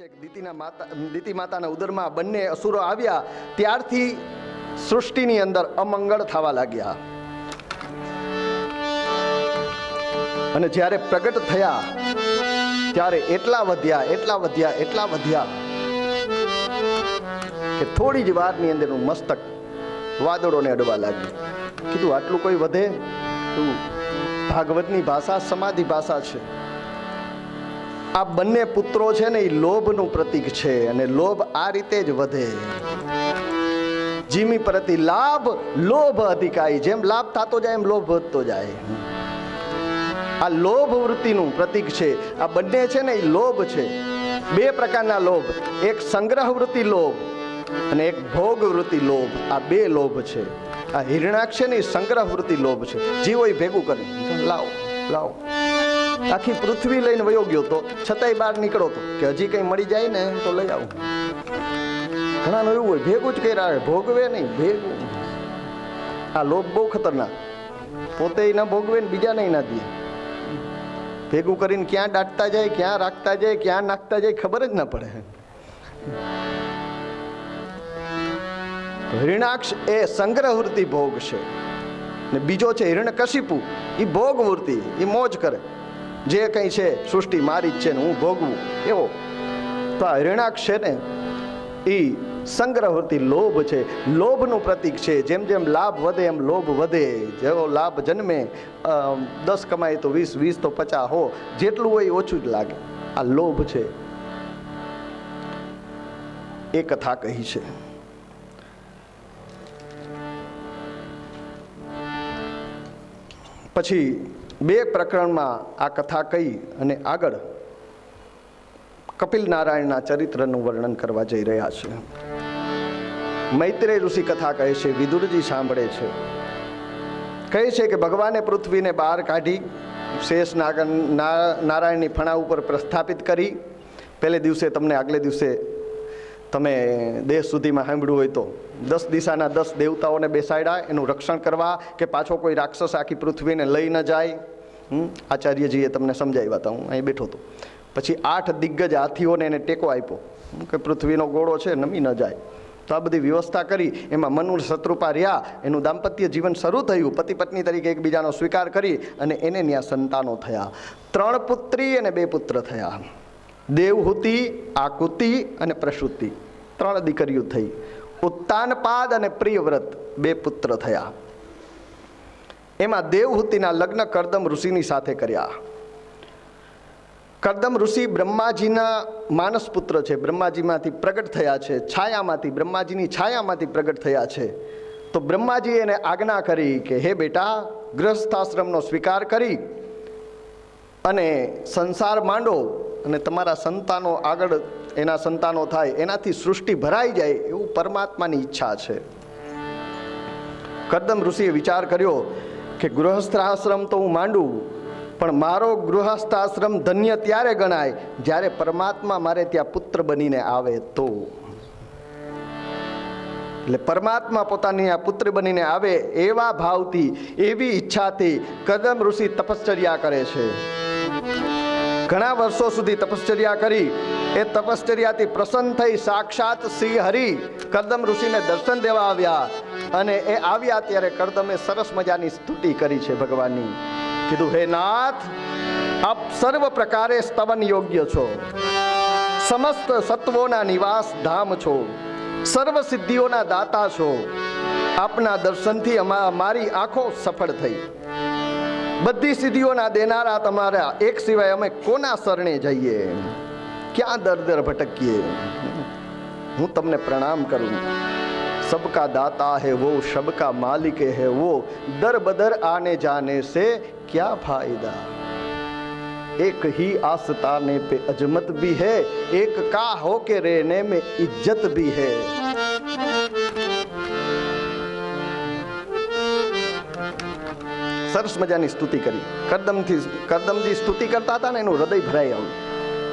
છે કે દિતિ માતાના ઉદરમાં બંને અસુરો આવ્યા ત્યારથી સૃષ્ટિની અંદર અમંગળ થવા લાગ્યા અને જ્યારે પ્રગટ થયા ત્યારે એટલા વધ્યા કે થોડી જ વારની અંદરનું મસ્તક વાદળોને અડવા લાગ્યું. કીધું આટલું કોઈ વધે? ભાગવતની ભાષા સમાધિ ભાષા છે. આ બંને પુત્રો છે ને એ લોભનું પ્રતીક છે અને લોભ આ રીતે જ વધે. જીમી પ્રતિ લાભ લોભ અધિકારી, જેમ લાભ થતો જાય એમ લોભ વધતો જાય. આ લોભ વૃત્તિનું પ્રતીક છે. આ બંને છે ને એ લોભ છે. બે પ્રકારના લોભ, એક સંગ્રહ વૃત્તિ લોભ અને એક ભોગ વૃત્તિ લોભ. આ બે લોભ છે. આ હિરણાક્ષ છે ને એ સંગ્રહ વૃત્તિ લોભ છે. જીવો એ ભેગું કરે, લાવો લાવો. આખી પૃથ્વી લઈને વયો ગયો તો છતાંય બહાર નીકળો તો કે હજી કઈ મળી જાય ને તો લઈ આવું. ઘણા એવું હોય, ભેગું જ કર્યા, ભોગવે નહીં, ભેગું. આ લોભ બહુ ખતરનાક. પોતે ના ભોગવે ને બીજાને ના દે. ભેગું કરીને ક્યાં દાટતા જાય, ક્યાં રાખતા જાય, ક્યાં નાખતા જાય ખબર જ ના પડે. હિરણાક્ષ એ સંગ્રહ વૃત્તિ ભોગ છે ને બીજો છે હિરણ્યકશિપુ, એ ભોગ વૃત્તિ, એ મોજ કરે. જે કંઈ છે સૃષ્ટિ મારી જ છે ને હું ભોગવું એવો. તો આ હિરણાક્ષ છે ને એ સંગ્રહ વૃત્તિ લોભ છે, લોભનું પ્રતીક છે. જેમ જેમ લાભ વધે એમ લોભ વધે. જેવો લાભ જન્મે 10 કમાય તો 20, 20 તો 50 હો, જેટલું હોય ઓછું જ લાગે. આ લોભ છે. એ કથા કહી છે. પછી બે પ્રકરણમાં આ કથા કહી અને આગળ કપિલ નારાયણના ચરિત્રનું વર્ણન કરવા જઈ રહ્યા છે. મૈત્રેય ઋષિ કથા કહે છે, વિદુરજી સાંભળે છે. કહે છે કે ભગવાને પૃથ્વીને બહાર કાઢી શેષ નારાયણની ફણા ઉપર પ્રસ્થાપિત કરી. પહેલે દિવસે તમને આગલે દિવસે તમે દેહ સુધીમાં સાંભળ્યું હોય તો 10 દિશાના 10 દેવતાઓને બેસાડ્યા એનું રક્ષણ કરવા, કે પાછો કોઈ રાક્ષસ આખી પૃથ્વીને લઈ ન જાય. આચાર્યજીએ તમને સમજાવ્યા હતા, હું અહીં બેઠો હતો. પછી 8 દિગ્ગજ હાથીઓને એને ટેકો આપ્યો કે પૃથ્વીનો ગોળો છે નમી ન જાય. તો આ બધી વ્યવસ્થા કરી. એમાં મનુ શત્રુપા રહ્યા. એનું દાંપત્ય જીવન શરૂ થયું. પતિ પત્ની તરીકે એકબીજાનો સ્વીકાર કરી અને એને ત્યાં સંતાનો થયા. 3 પુત્રી અને 2 પુત્ર થયા. દેવહૂતિ, આકુતિ અને પ્રસૂતિ, 3 દીકરીઓ થઈ. ઉત્તાનપાદ અને પ્રિયવ્રત 2 પુત્ર થયા. એમાં દેવહૂતિના લગ્ન કરદમ ઋષિની સાથે કર્યા. કરદમ ઋષિ બ્રહ્માજીના માનસ પુત્ર છે. બ્રહ્માજીમાંથી પ્રગટ થયા છે. છાયામાંથી, બ્રહ્માજીની છાયામાંથી પ્રગટ થયા છે. તો બ્રહ્માજી એને આજ્ઞા કરી કે હે બેટા, ગૃહસ્થાશ્રમનો સ્વીકાર કરી અને સંસાર માંડો અને તમારા સંતાનો આગળ એના સંતાનો થાય, એનાથી સૃષ્ટિ ભરાઈ જાય એવું પરમાત્માની ઈચ્છા છે. કરદમ ઋષિએ વિચાર કર્યો કે ગૃહસ્થાશ્રમ તો હું માંડું, પણ મારો ગૃહસ્થાશ્રમ ધન્ય ત્યારે ગણાય જ્યારે પરમાત્મા મારે ત્યાં પુત્ર બનીને આવે તો. એટલે પરમાત્મા પોતાની આ પુત્ર બનીને આવે એવા ભાવથી, એવી ઈચ્છાથી કરદમ ઋષિ તપશ્ચર્યા કરે છે. ઘણા વર્ષો સુધી તપશ્ચર્યા કરી. એ તપશ્ચર્યાથી પ્રસન્ન થઈ સાક્ષાત શ્રી હરિ કરદમ ઋષિને દર્શન દેવા આવ્યા. અને એ આવ્યા ત્યારે કરદમે સરસ મજાની સ્તુતિ કરી છે ભગવાનની. કીધું, હે નાથ, આપ સર્વ પ્રકારે સ્તવન યોગ્ય છો. સમસ્ત સત્વોના નિવાસ ધામ છો. સર્વ સિદ્ધિઓના દાતા છો. આપના દર્શનથી અમારી આંખો સફળ થઈ. બધી સિદ્ધિઓના દેનારા તમારા એક સિવાય અમે કોના શરણે જઈએ? ક્યાં દર દર ભટકીએ? હું તમને પ્રણામ કરું. सबका दाता है वो, सबका मालिक है वो, दर बदर आने जाने से क्या फायदा? एक ही आस्ताने पे अजमत भी है, एक का हो के रहने में इज्जत भी है. સરસ મજાની સ્તુતિ કરી. કરદમજી સ્તુતિ કરતા હતા ને એનું હૃદય ભરાઈ આવ્યું.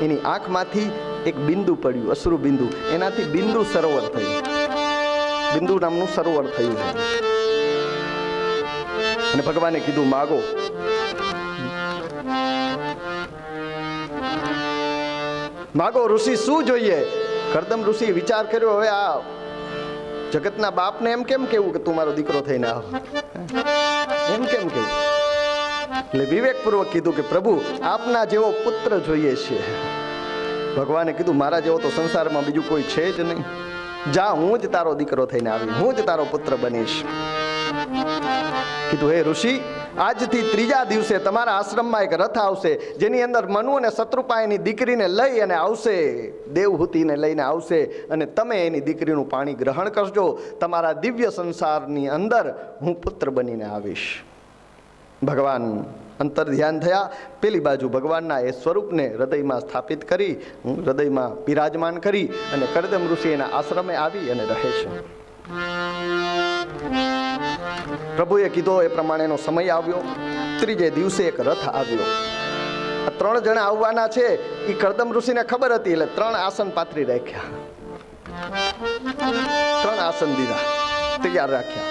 એની આંખમાંથી એક બિંદુ પડ્યું, અશ્રુ બિંદુ. એનાથી બિંદુ સરોવર થયું. બિંદુ નામનું સરોવર થયું છે. અને ભગવાને કીધું, માગો. માગો ઋષિ શું જોઈએ? કરદમ ઋષિ વિચાર કર્યો, હવે આ જગતના બાપને એમ કેમ કેવું કે તું મારો દીકરો થઈને આવ, એમ કેમ કેવું? એટલે વિવેકપૂર્વક કીધું કે પ્રભુ આપના જેવો પુત્ર જોઈએ છે. ભગવાને કીધું મારા જેવો તો સંસારમાં બીજું કોઈ છે જ નહીં. જા, હું જ તારો દીકરો થઈને આવી, હું જ તારો પુત્ર બનીશ. કીધું હે ઋષિ, આજથી ત્રીજા દિવસે તમારા આશ્રમમાં એક રથ આવશે, જેની અંદર મનુ અને શત્રુપા એની દીકરીને લઈ અને આવશે, દેવહૂતિને લઈને આવશે, અને તમે એની દીકરીનું પાણી ગ્રહણ કરજો. તમારા દિવ્ય સંસારની અંદર હું પુત્ર બનીને આવીશ. ભગવાન અંતર ધ્યાન થયા. પેલી બાજુ ભગવાનના એ સ્વરૂપને હૃદયમાં સ્થાપિત કરી, હૃદયમાં બિરાજમાન કરી, અને કરદમ ઋષિ એના આશ્રમે આવી અને રહે છે. પ્રભુએ કીધો એ પ્રમાણેનો સમય આવ્યો. ત્રીજે દિવસે એક રથ આવ્યો. 3 જણા આવવાના છે એ કરદમ ઋષિને ખબર હતી, એટલે 3 આસન પાથરી રાખ્યા, 3 આસન દીધા, તૈયાર રાખ્યા.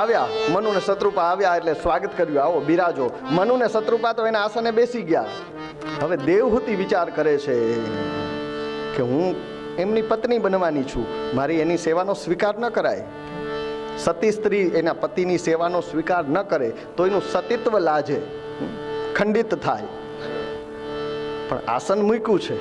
આવ્યા મનુ ને શત્રુપા આવ્યા એટલે સ્વાગત કર્યું, આવો બિરાજો. મનુ ને શત્રુપા તો એના આસને બેસી ગયા. હવે દેવહૂતિ વિચાર કરે છે કે હું એમની પત્ની બનવાની છું, મારી એની સેવાનો સ્વીકાર ન કરાય. સતી સ્ત્રી એના પતિની સેવાનો સ્વીકાર ન કરે તો એનું સતીત્વ લાજે, ખંડિત થાય. પણ આસન મૂક્યું છે.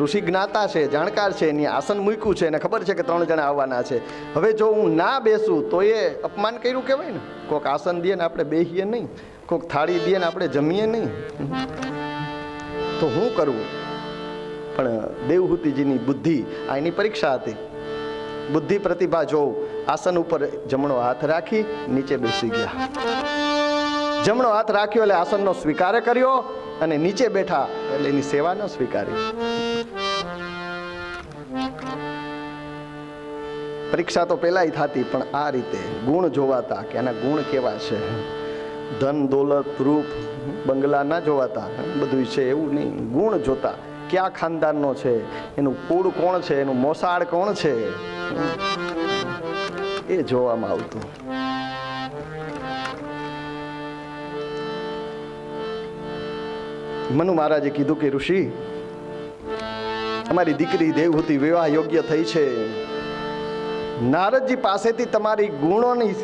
ઋષિ જ્ઞાતા છે, જાણકાર છે, એની આસન મૂક્યું છે, એને ખબર છે કે 3 જણા આવવાના છે. હવે જો હું ના બેસું તો એ અપમાન કર્યું કહેવાય ને. કોઈક આસન દે ને આપણે બેસીએ નહીં, કોઈક થાળી દે ને આપણે જમીએ નહીં, તો હું કરવું? પણ દેવહૂતિજીની બુદ્ધિ, આ એની પરીક્ષા હતી. બુદ્ધિ પ્રતિભા જોઉં. આસન ઉપર જમણો હાથ રાખી નીચે બેસી ગયા. જમણો હાથ રાખ્યો એટલે આસનનો સ્વીકાર કર્યો, અને નીચે બેઠા એટલે એની સેવા ન સ્વીકારી. પરીક્ષા તો પેલાય થતી, પણ આ રીતે ગુણ જોવાતા કે આના ગુણ કેવા છે. ધન દોલત રૂપ બંગલા ના જોવાતા, બધું છે એવું નહીં. ગુણ જોતા, ક્યાં ખાનદાનનો છે, એનું કુળ કોણ છે, એનું મોસાળ કોણ છે, એ જોવામાં આવતું. મનુ મહારાજે કીધું કે ઋષિ, અમારી દીકરી દેવહૂતિ વિવાહ યોગ્ય થઈ છે. નારદજી પાસેથી તમારી ગુણોની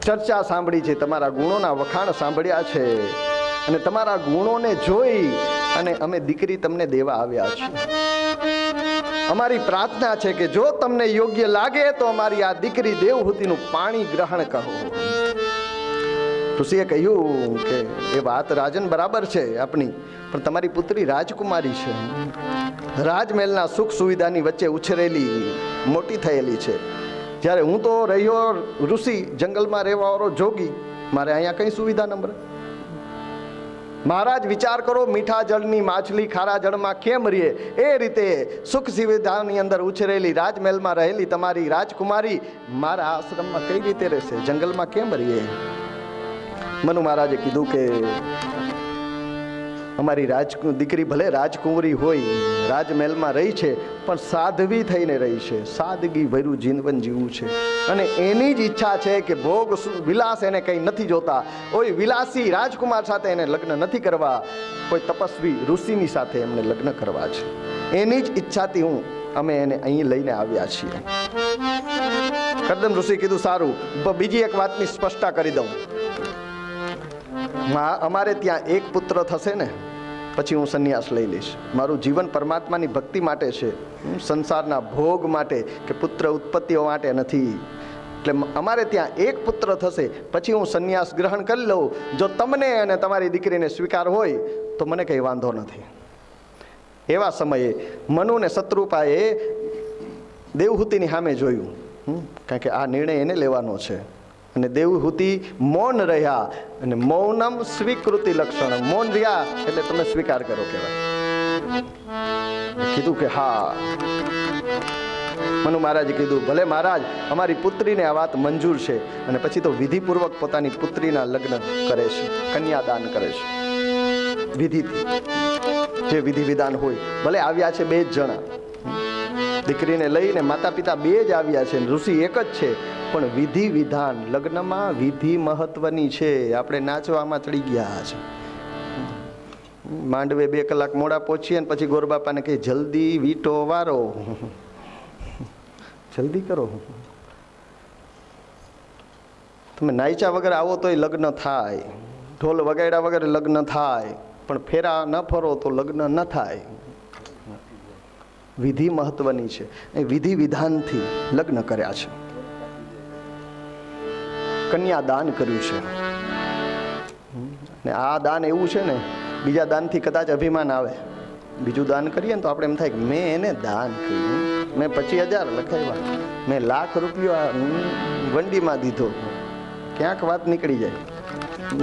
ચર્ચા સાંભળી છે, તમારા ગુણોના વખાણ સાંભળ્યા છે, અને તમારા ગુણોને જોઈ અને અમે દીકરી તમને દેવા આવ્યા છીએ. અમારી પ્રાર્થના છે કે જો તમને યોગ્ય લાગે તો અમારી આ દીકરી દેવહૂતિનું પાણી ગ્રહણ કરો. ઋષિએ કહ્યું કે એ વાત રાજન બરાબર છે આપણી, પણ તમારી પુત્રી રાજકુમારી છે, રાજમહેલના સુખ સુવિધાની વચ્ચે ઉછરેલી મોટી થયેલી છે. જ્યારે હું તો રહ્યો ઋષિ, જંગલમાં રહેવાવાળો જોગી, મારે અહીંયા કઈ સુવિધા ન મળે. મહારાજ વિચાર કરો, મીઠા જળની માછલી ખારા જળમાં કેમ રહે, એ રીતે સુખ સુવિધાની અંદર ઉછરેલી રાજમહેલમાં રહેલી તમારી રાજકુમારી મારા આશ્રમમાં કઈ રીતે રહેશે, જંગલમાં કેમ રહે? મનુ મહારાજે કીધું કે અમારી દીકરી ભલે રાજકુંવરી હોય, રાજમહેલમાં રહી છે, પણ સાધ્વી થઈને રહી છે, સાદગી ભર્યું જીવન જીવવું છે, અને એની જ ઈચ્છા છે કે ભોગ વિલાસ એને કંઈ નથી જોતા. કોઈ વિલાસી રાજકુમાર સાથે એને લગ્ન નથી કરવા, કોઈ તપસ્વી ઋષિની સાથે એમને લગ્ન કરવા છે. એની જ ઈચ્છાથી અમે એને અહીં લઈને આવ્યા છીએ. કરદમ ઋષિ કીધું સારું, બીજી એક વાતની સ્પષ્ટતા કરી દઉં. અમારે ત્યાં એક પુત્ર થશે ને પછી હું સંન્યાસ લઈ લઈશ. મારું જીવન પરમાત્માની ભક્તિ માટે છે, સંસારના ભોગ માટે કે પુત્ર ઉત્પત્તિઓ માટે નથી. એટલે અમારે ત્યાં એક પુત્ર થશે પછી હું સંન્યાસ ગ્રહણ કરી લઉં. જો તમને અને તમારી દીકરીને સ્વીકાર હોય તો મને કંઈ વાંધો નથી. એવા સમયે મનુ ને શત્રુપાએ દેવહૂતિની સામે જોયું, કારણ કે આ નિર્ણય એને લેવાનો છે. અને દેવહૂતિ મૌન રહ્યા, અને મૌનમ સ્વીકૃતિ લક્ષણ, મૌન રહ્યા એટલે તમે સ્વીકાર કરો કહેવાય. કીધું કે હા. મનુ મહારાજે કીધું ભલે મહારાજ, અમારી પુત્રીને આ વાત મંજૂર છે. અને પછી તો વિધિપૂર્વક પોતાની પુત્રીના લગ્ન કરે છે, કન્યાદાન કરે છે વિધિથી, જે વિધિ વિધાન હોય. ભલે આવ્યા છે 2 જ જણા, દીકરીને લઈને માતા પિતા બે જ આવ્યા છે, ઋષિ એક જ છે, પણ વિધિ વિધાન, લગ્નમાં વિધિ મહત્વની છે. આપણે નાચવામાં ચડી ગયા છે. માંડવે 2 કલાક મોડા પહોંચીએ ને પછી ગોરબાપાને કહે જલ્દી વીટો વારો, જલ્દી કરો. તમે નાયચા વગર આવો તોય લગ્ન થાય, ઢોલ વગાડ્યા વગર લગ્ન થાય, પણ ફેરા ન ફરો તો લગ્ન ન થાય. વિધિ મહત્વની છે. એ વિધિ વિધાનથી લગ્ન કર્યા છે. કન્યા દાન કર્યું છે. ને આ દાન એવું છે ને, બીજા દાનથી કદાચ અભિમાન આવે. બીજું દાન કરીએ ને તો આપણે એમ થાય કે મેં એને દાન કર્યું, મેં 25,000 લખાવ્યા, મેં ₹1,00,000 વંડીમાં દીધો. ક્યાંક વાત નીકળી જાય,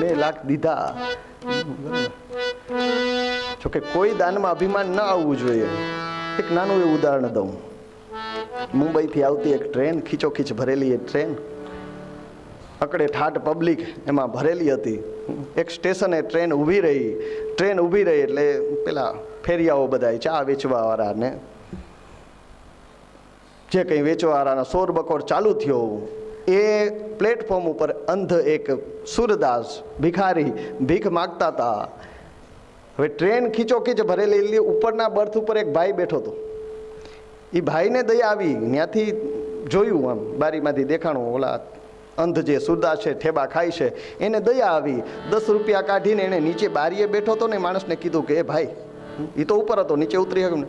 2 લાખ દીધા. જોકે કોઈ દાનમાં અભિમાન ન આવવું જોઈએ. એક નાનું એવું ઉદાહરણ દઉં. મુંબઈથી આવતી એક ટ્રેન, ખીચોખીચ ભરેલી એક ટ્રેન, અકડે ઠાઠ પબ્લિક એમાં ભરેલી હતી. એક સ્ટેશને ટ્રેન ઊભી રહી. ટ્રેન ઊભી રહી એટલે પેલા ફેરિયાઓ બધા ચા વેચવાવાળાને જે કંઈ વેચવાવાળાનો શોર બકોર ચાલુ થયો. એ પ્લેટફોર્મ ઉપર અંધ એક સુરદાસ ભિખારી ભીખ માગતા હતા. હવે ટ્રેન ખીચોખીચ ભરેલી, ઉપરના બર્થ ઉપર એક ભાઈ બેઠો હતો. એ ભાઈને દયા આવી, ત્યાંથી જોયું, આમ બારીમાંથી દેખાણું, ઓલા અંધ જે સુરદાસ છે ઠેબા ખાય છે, એને દયા આવી. ₹10 કાઢીને એને નીચે બારીએ બેઠો હતો ને માણસને કીધું કે એ ભાઈ, એ તો ઉપર હતો, નીચે ઉતરી શક્યો ને,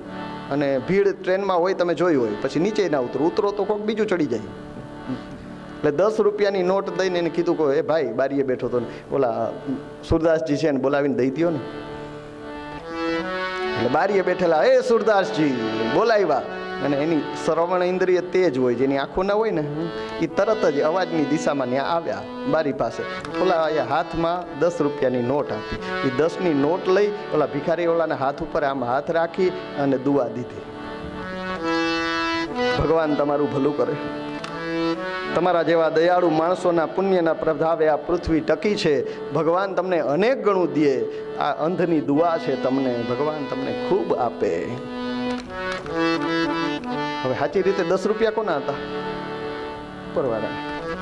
અને ભીડ ટ્રેનમાં હોય તમે જોયું હોય, પછી નીચે ના ઉતરો તો કોઈક બીજું ચડી જાય. એટલે ₹10ની નોટ દઈને એને કીધું કે એ ભાઈ, બારીએ બેઠો હતો ને, ઓલા સુરદાસજી છે ને બોલાવીને દઈ દો ને. એટલે બારીએ બેઠેલા એ સુરદાસજી બોલાવ્યા, અને એની શ્રવણ ઇન્દ્રિય તેજ હોય, જેની આંખો ના હોય ને, એ તરત જ અવાજની દિશામાં ત્યાં આવ્યા બારી પાસે. ઓલા હાથમાં ₹10ની નોટ આપી. એ 10ની નોટ લઈ ઓલા ભિખારી ઓલાના હાથ ઉપર આમ હાથ રાખી અને દુઆ દીધી. ભગવાન તમારું ભલું કરે. તમારા જેવા દયાળુ માણસોના પુણ્યના પ્રભાવે આ પૃથ્વી ટકી છે. ભગવાન તમને અનેક ગણું દે. આ અંધની દુઆ છે, તમને ભગવાન તમને ખૂબ આપે. હવે સાચી રીતે ₹10 કોના હતા? ઉપરવાળા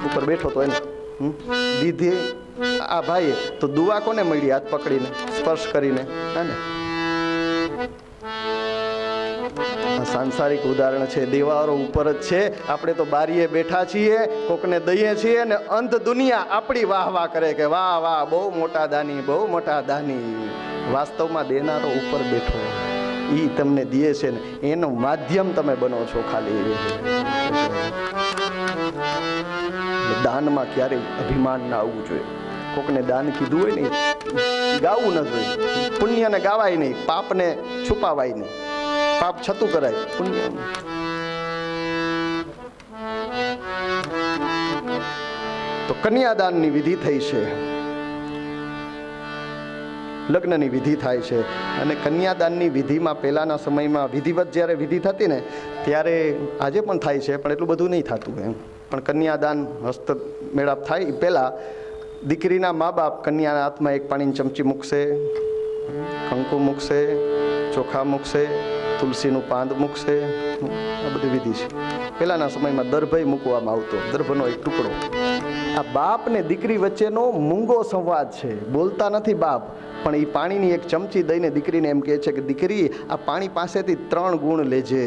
ઉપર બેઠો તો એને દીધી આ ભાઈએ. તો દુઆ કોને મળી? હાથ પકડીને, સ્પર્શ કરીને. સાંસારિક ઉદાહરણ છે, દેવારો ઉપર જ છે. આપણે તો બારીએ બેઠા છીએ, કોકને દઈએ છીએ, અને અંધ દુનિયા આપણી વાહ વાહ કરે કે વાહ વાહ, બહુ મોટા દાની, બહુ મોટા દાની. વાસ્તવમાં દેનારો ઉપર બેઠો, એ તમને દે છે ને, એનું માધ્યમ તમે બનો છો ખાલી. દાનમાં ક્યારેય અભિમાન ના આવવું જોઈએ. કોકને દાન કીધું હોય ને, ગાવું ન જોઈએ. પુણ્યને ગાવાય નહીં, પાપને છુપાવાય નહીં. પાપ છતું કરાય, પુણ્ય. તો કન્યાદાનની વિધિ થઈ છે, લગ્નની વિધિ થાય છે. અને કન્યાદાનની વિધિમાં પહેલાના સમયમાં વિધિવત જ્યારે વિધિ થતી ને, ત્યારે આજે પણ થાય છે, પણ એટલું બધું નહીં થતું એમ. પણ કન્યાદાન હસ્ત મેળાપ થાય પહેલાં દીકરીના મા બાપ કન્યાના હાથમાં એક પાણીની ચમચી મૂકશે, કંકુ મૂકશે, ચોખા મૂકશે, તુલસીનું પાંદ મૂકશે. આ બધી વિધિ છે. પહેલાના સમયમાં દર્ભય મૂકવામાં આવતો, દર્ભનો એક ટુકડો. આ બાપ ને દીકરી વચ્ચેનો મૂંગો સંવાદ છે. બોલતા નથી બાપ, પણ એ પાણીની એક ચમચી દઈને દીકરીને એમ કહે છે કે દીકરી, આ પાણી પાસેથી 3 ગુણ લેજે.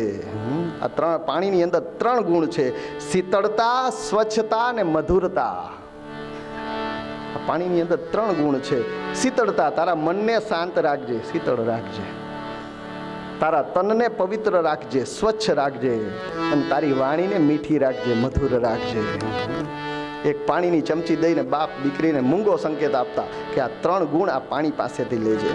આ પાણીની અંદર 3 ગુણ છે: શીતળતા, સ્વચ્છતા અને મધુરતા. આ પાણીની અંદર 3 ગુણ છે. શીતળતા, તારા મનને શાંત રાખજે, શીતળ રાખજે. તારા તનને પવિત્ર રાખજે, સ્વચ્છ રાખજે. અને તારી વાણીને મીઠી રાખજે, મધુર રાખજે. એક પાણીની ચમચી દઈને બાપ દીકરીને મૂંગો સંકેત આપતા કે આ 3 ગુણ આ પાણી પાસેથી લેજે.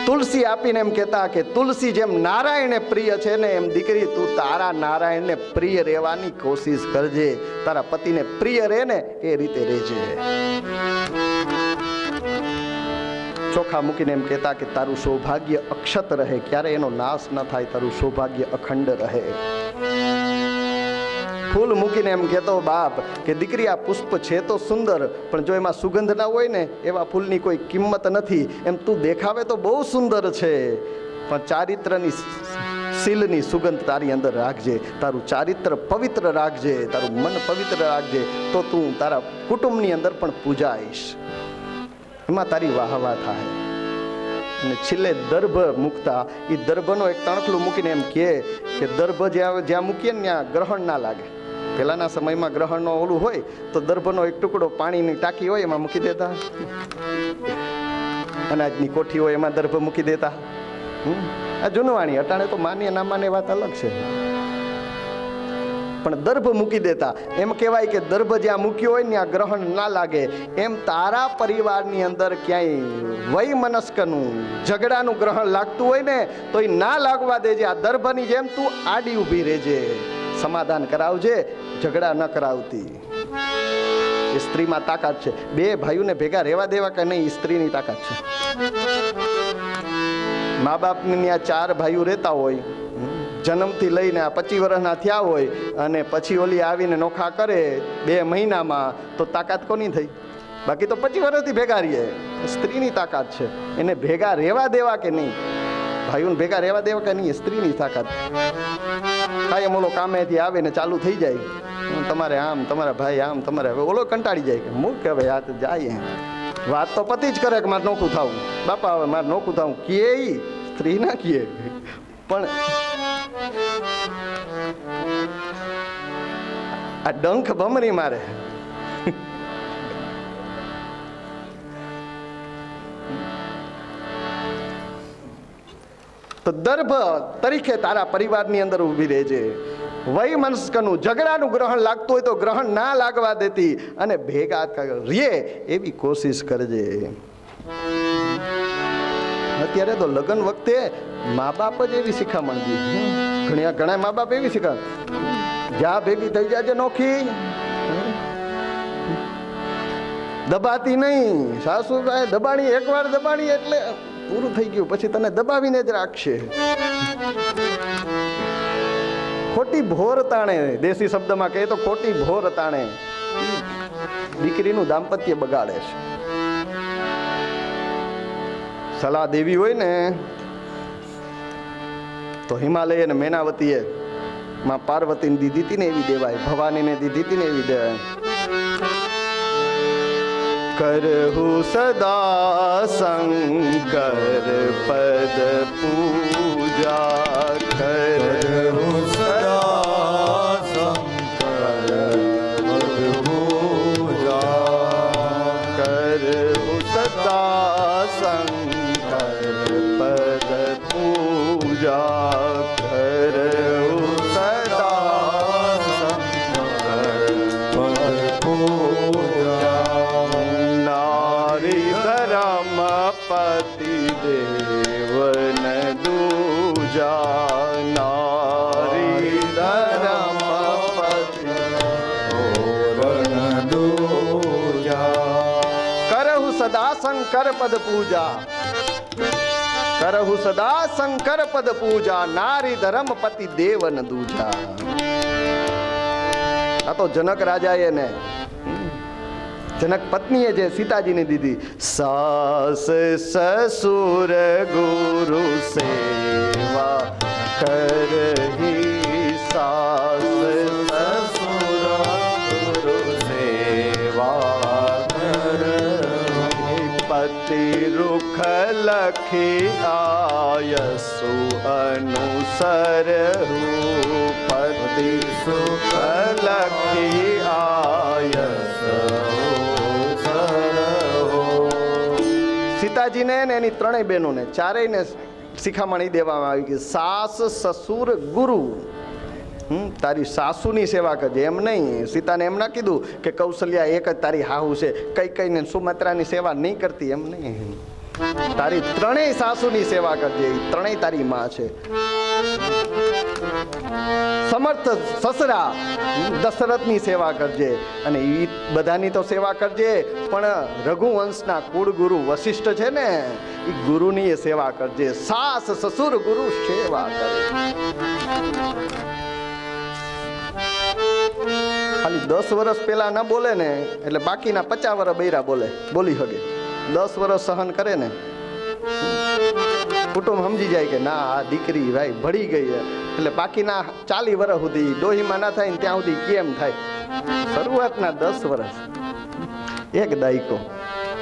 તુલસી આપીને એમ કહેતા કે તુલસી જેમ નારાયણને પ્રિય છે ને, એમ દીકરી તું તારા નારાયણને પ્રિય રહેવાની કોશિશ કરજે. તારા પતિને પ્રિય રહે ને એ રીતે રહેજે. ચોખા મૂકીને એમ કહેતા કે તારું સૌભાગ્ય અક્ષત રહે, ક્યારે એનો નાશ ન થાય, તારું સૌભાગ્ય અખંડ રહે. ફૂલ મૂકીને એમ કહેતો બાપ કે દીકરી, આ પુષ્પ છે તો સુંદર, પણ જો એમાં સુગંધ ના હોય ને, એવા ફૂલની કોઈ કિંમત નથી. એમ તું દેખાવે તો બહુ સુંદર છે, પણ ચારિત્રની શીલની સુગંધ તારી અંદર રાખજે, તારું ચારિત્ર પવિત્ર રાખજે, તારું મન પવિત્ર રાખજે, તો તું તારા કુટુંબની અંદર પણ પૂજાઈશ, એમાં તારી વાહવા થાય. અને છેલ્લે દર્ભ મૂકતા, એ દર્ભનો એક તણખલું મૂકીને એમ કહે કે દર્ભ જ્યાં મૂકીએ ને ત્યાં ગ્રહણ ના લાગે. પહેલાના સમયમાં ગ્રહણનો ઓલું હોય તો દર્ભનો એક ટુકડો પાણીની ટાંકી હોય એમાં મૂકી દેતા, અનાજની કોઠી હોય એમાં દર્ભ મૂકી દેતા. આ જૂનવાણી, અટાણે તો માન્ય ના માને વાત અલગ છે, પણ દર્ભ મૂકી દેતા. એમ કહેવાય કે દર્ભ જ્યાં મૂક્યો હોય ને ત્યાં ગ્રહણ ના લાગે. એમ તારા પરિવારની અંદર ક્યાંય વૈમનસ્કનું ઝઘડાનું ગ્રહણ લાગતું હોય ને તો એ ના લાગવા દેજે. આ દર્ભની જેમ તું આડી ઊભી રહેજે, સમાધાન કરાવજે, ઝઘડા ન કરાવતી. એ સ્ત્રીમાં તાકાત છે. બે ભાઈઓને ભેગા રહેવા દેવા કે નહીં, સ્ત્રીની તાકાત છે. મા બાપની ત્યાં 4 ભાઈઓ રહેતા હોય, જન્મથી લઈને આ 25 વર્ષના થયા હોય, અને પછી ઓલી આવીને નોખા કરે 2 મહિનામાં, તો તાકાત કોની થઈ? બાકી તો 25 વર્ષથી ભેગા રહીએ. સ્ત્રીની તાકાત છે. એને ભેગા રહેવા દેવા કે નહીં, ભાઈઓને ભેગા રહેવા દેવા કે નહીં, સ્ત્રીની તાકાત. કાયમ ઓલો કામેથી આવે ને ચાલુ થઈ જાય, તમારે આમ, તમારા ભાઈ આમ, તમારે ઓલો કંટાળી જાય કે મૂક હવે આ તો જાય. વાત તો પતિ જ કરે કે મારે નોખું થાવું, બાપા હવે મારે નોખું થાવું કે સ્ત્રી ના કીએ. પણ આ ડંખ ભમરી મારે. તો દર્ભ તરીકે તારા પરિવારની અંદર ઊભી રહેજે. વૈમનસ્કનું ઝઘડાનું ગ્રહણ લાગતું હોય તો ગ્રહણ ના લાગવા દેતી, અને ભેગા રે એવી કોશિશ કરજે. અત્યારે તો લગ્ન વખતે મા બાપ જ એવી શિખામણ દીધી. ઘણા મા બાપ એવી શિખામણ, જ્યાં ભેગી થઈ જાય નોખી, દબાતી નહીં. સાસુ દબાણી, એકવાર દબાણી એટલે પૂરું થઈ ગયું, પછી તને દબાવીને જ રાખશે. ખોટી ભોર તાણે, દેશી શબ્દમાં કહે તો ખોટી ભોર તાણે દીકરીનું દાંપત્ય બગાડે છે. સલાહ દેવી હોય ને તો હિમાલય અને મેનાવતીએ માં પાર્વતીને દીધી હતી ને એવી દેવાય, ભવાનીને દીધી હતી ને એવી દેવાય. કરહુ સદા શંકર પદ પૂજા, કરહુ સદા શંકર પદ પૂજા, કરહુ સદા શંકર પદ પૂજા, કરહુ સદા શંકર પદ પૂજા. નારી ધર્મ પતિ દેવન દૂજા, નારી ધર્મ પતિ દેવન દૂજા. કરહુ સદા શંકર પદ પૂજા, કરહુ સદા શંકર પદ પૂજા, નારી ધર્મ પતિ દેવન દૂજા. આ તો જનક રાજાએ ને જનક પત્નીએ જે સીતાજીને દીધી. સાસ સસુર ગુરુ સેવા કરહી, સાસ સસુર ગુરુ સેવા કરહી, પતિ રૂખ લખી આયસુ અનુસરહુ, પતિ સુખ લખી આયસુ. સીતાજીને ને એની 3 બહેનોને, ચારેયને શિખામણી દેવામાં આવી કે સાસ સસુર ગુરુ, તારી સાસુની સેવા કરજે. એમ નહીં, સીતાને એમ ના કીધું કે કૌશલ્યા એક જ તારી હાહુ છે, કઈ કઈને સુમત્રાની સેવા નહીં કરતી, એમ નહીં. તારી 3 સાસુની સેવા કરજે, 3 તારી માં છે. સમર્થ સસરા દશરથની સેવા કરજે, અને એ બધાની તો સેવા કરજે, પણ રઘુવંશના કુળગુરુ વશિષ્ઠ છે ને, એ ગુરુની એ સેવા કરજે. સાસ સસુર ગુરુ સેવા કરે. ખાલી 10 વર્ષ પહેલા ના બોલે ને એટલે બાકીના 50 વર્ષ બૈરા બોલે, બોલી શકે. 10 વર્ષ સહન કરે ને કુટુંબ સમજી જાય કે ના આ દીકરી ભાઈ ભળી ગઈ છે, એટલે બાકીના 40 વર્ષ સુધી ડોહીમાં ના થાય ને ત્યાં સુધી કેમ થાય? શરૂઆતના 10 વર્ષ, 1 દાયકો,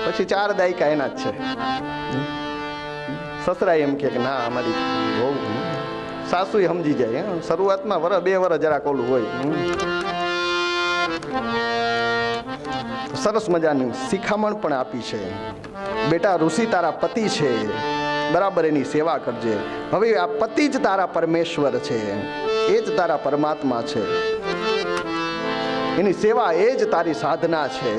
પછી 4 દાયકા એના જ છે. સસરા એમ કે ના અમારી બહુ, સાસુ સમજી જાય. શરૂઆતમાં 1 2 વર્ષ જરાક ઓલું હોય. સરસ મજાની શિખામણ પણ આપી છે. બેટા ઋષિ તારા પતિ છે, બરાબર એની સેવા કરજે. હવે આ પતિ જ તારા પરમેશ્વર છે, એ જ તારા પરમાત્મા છે, એની સેવા એ જ તારી સાધના છે.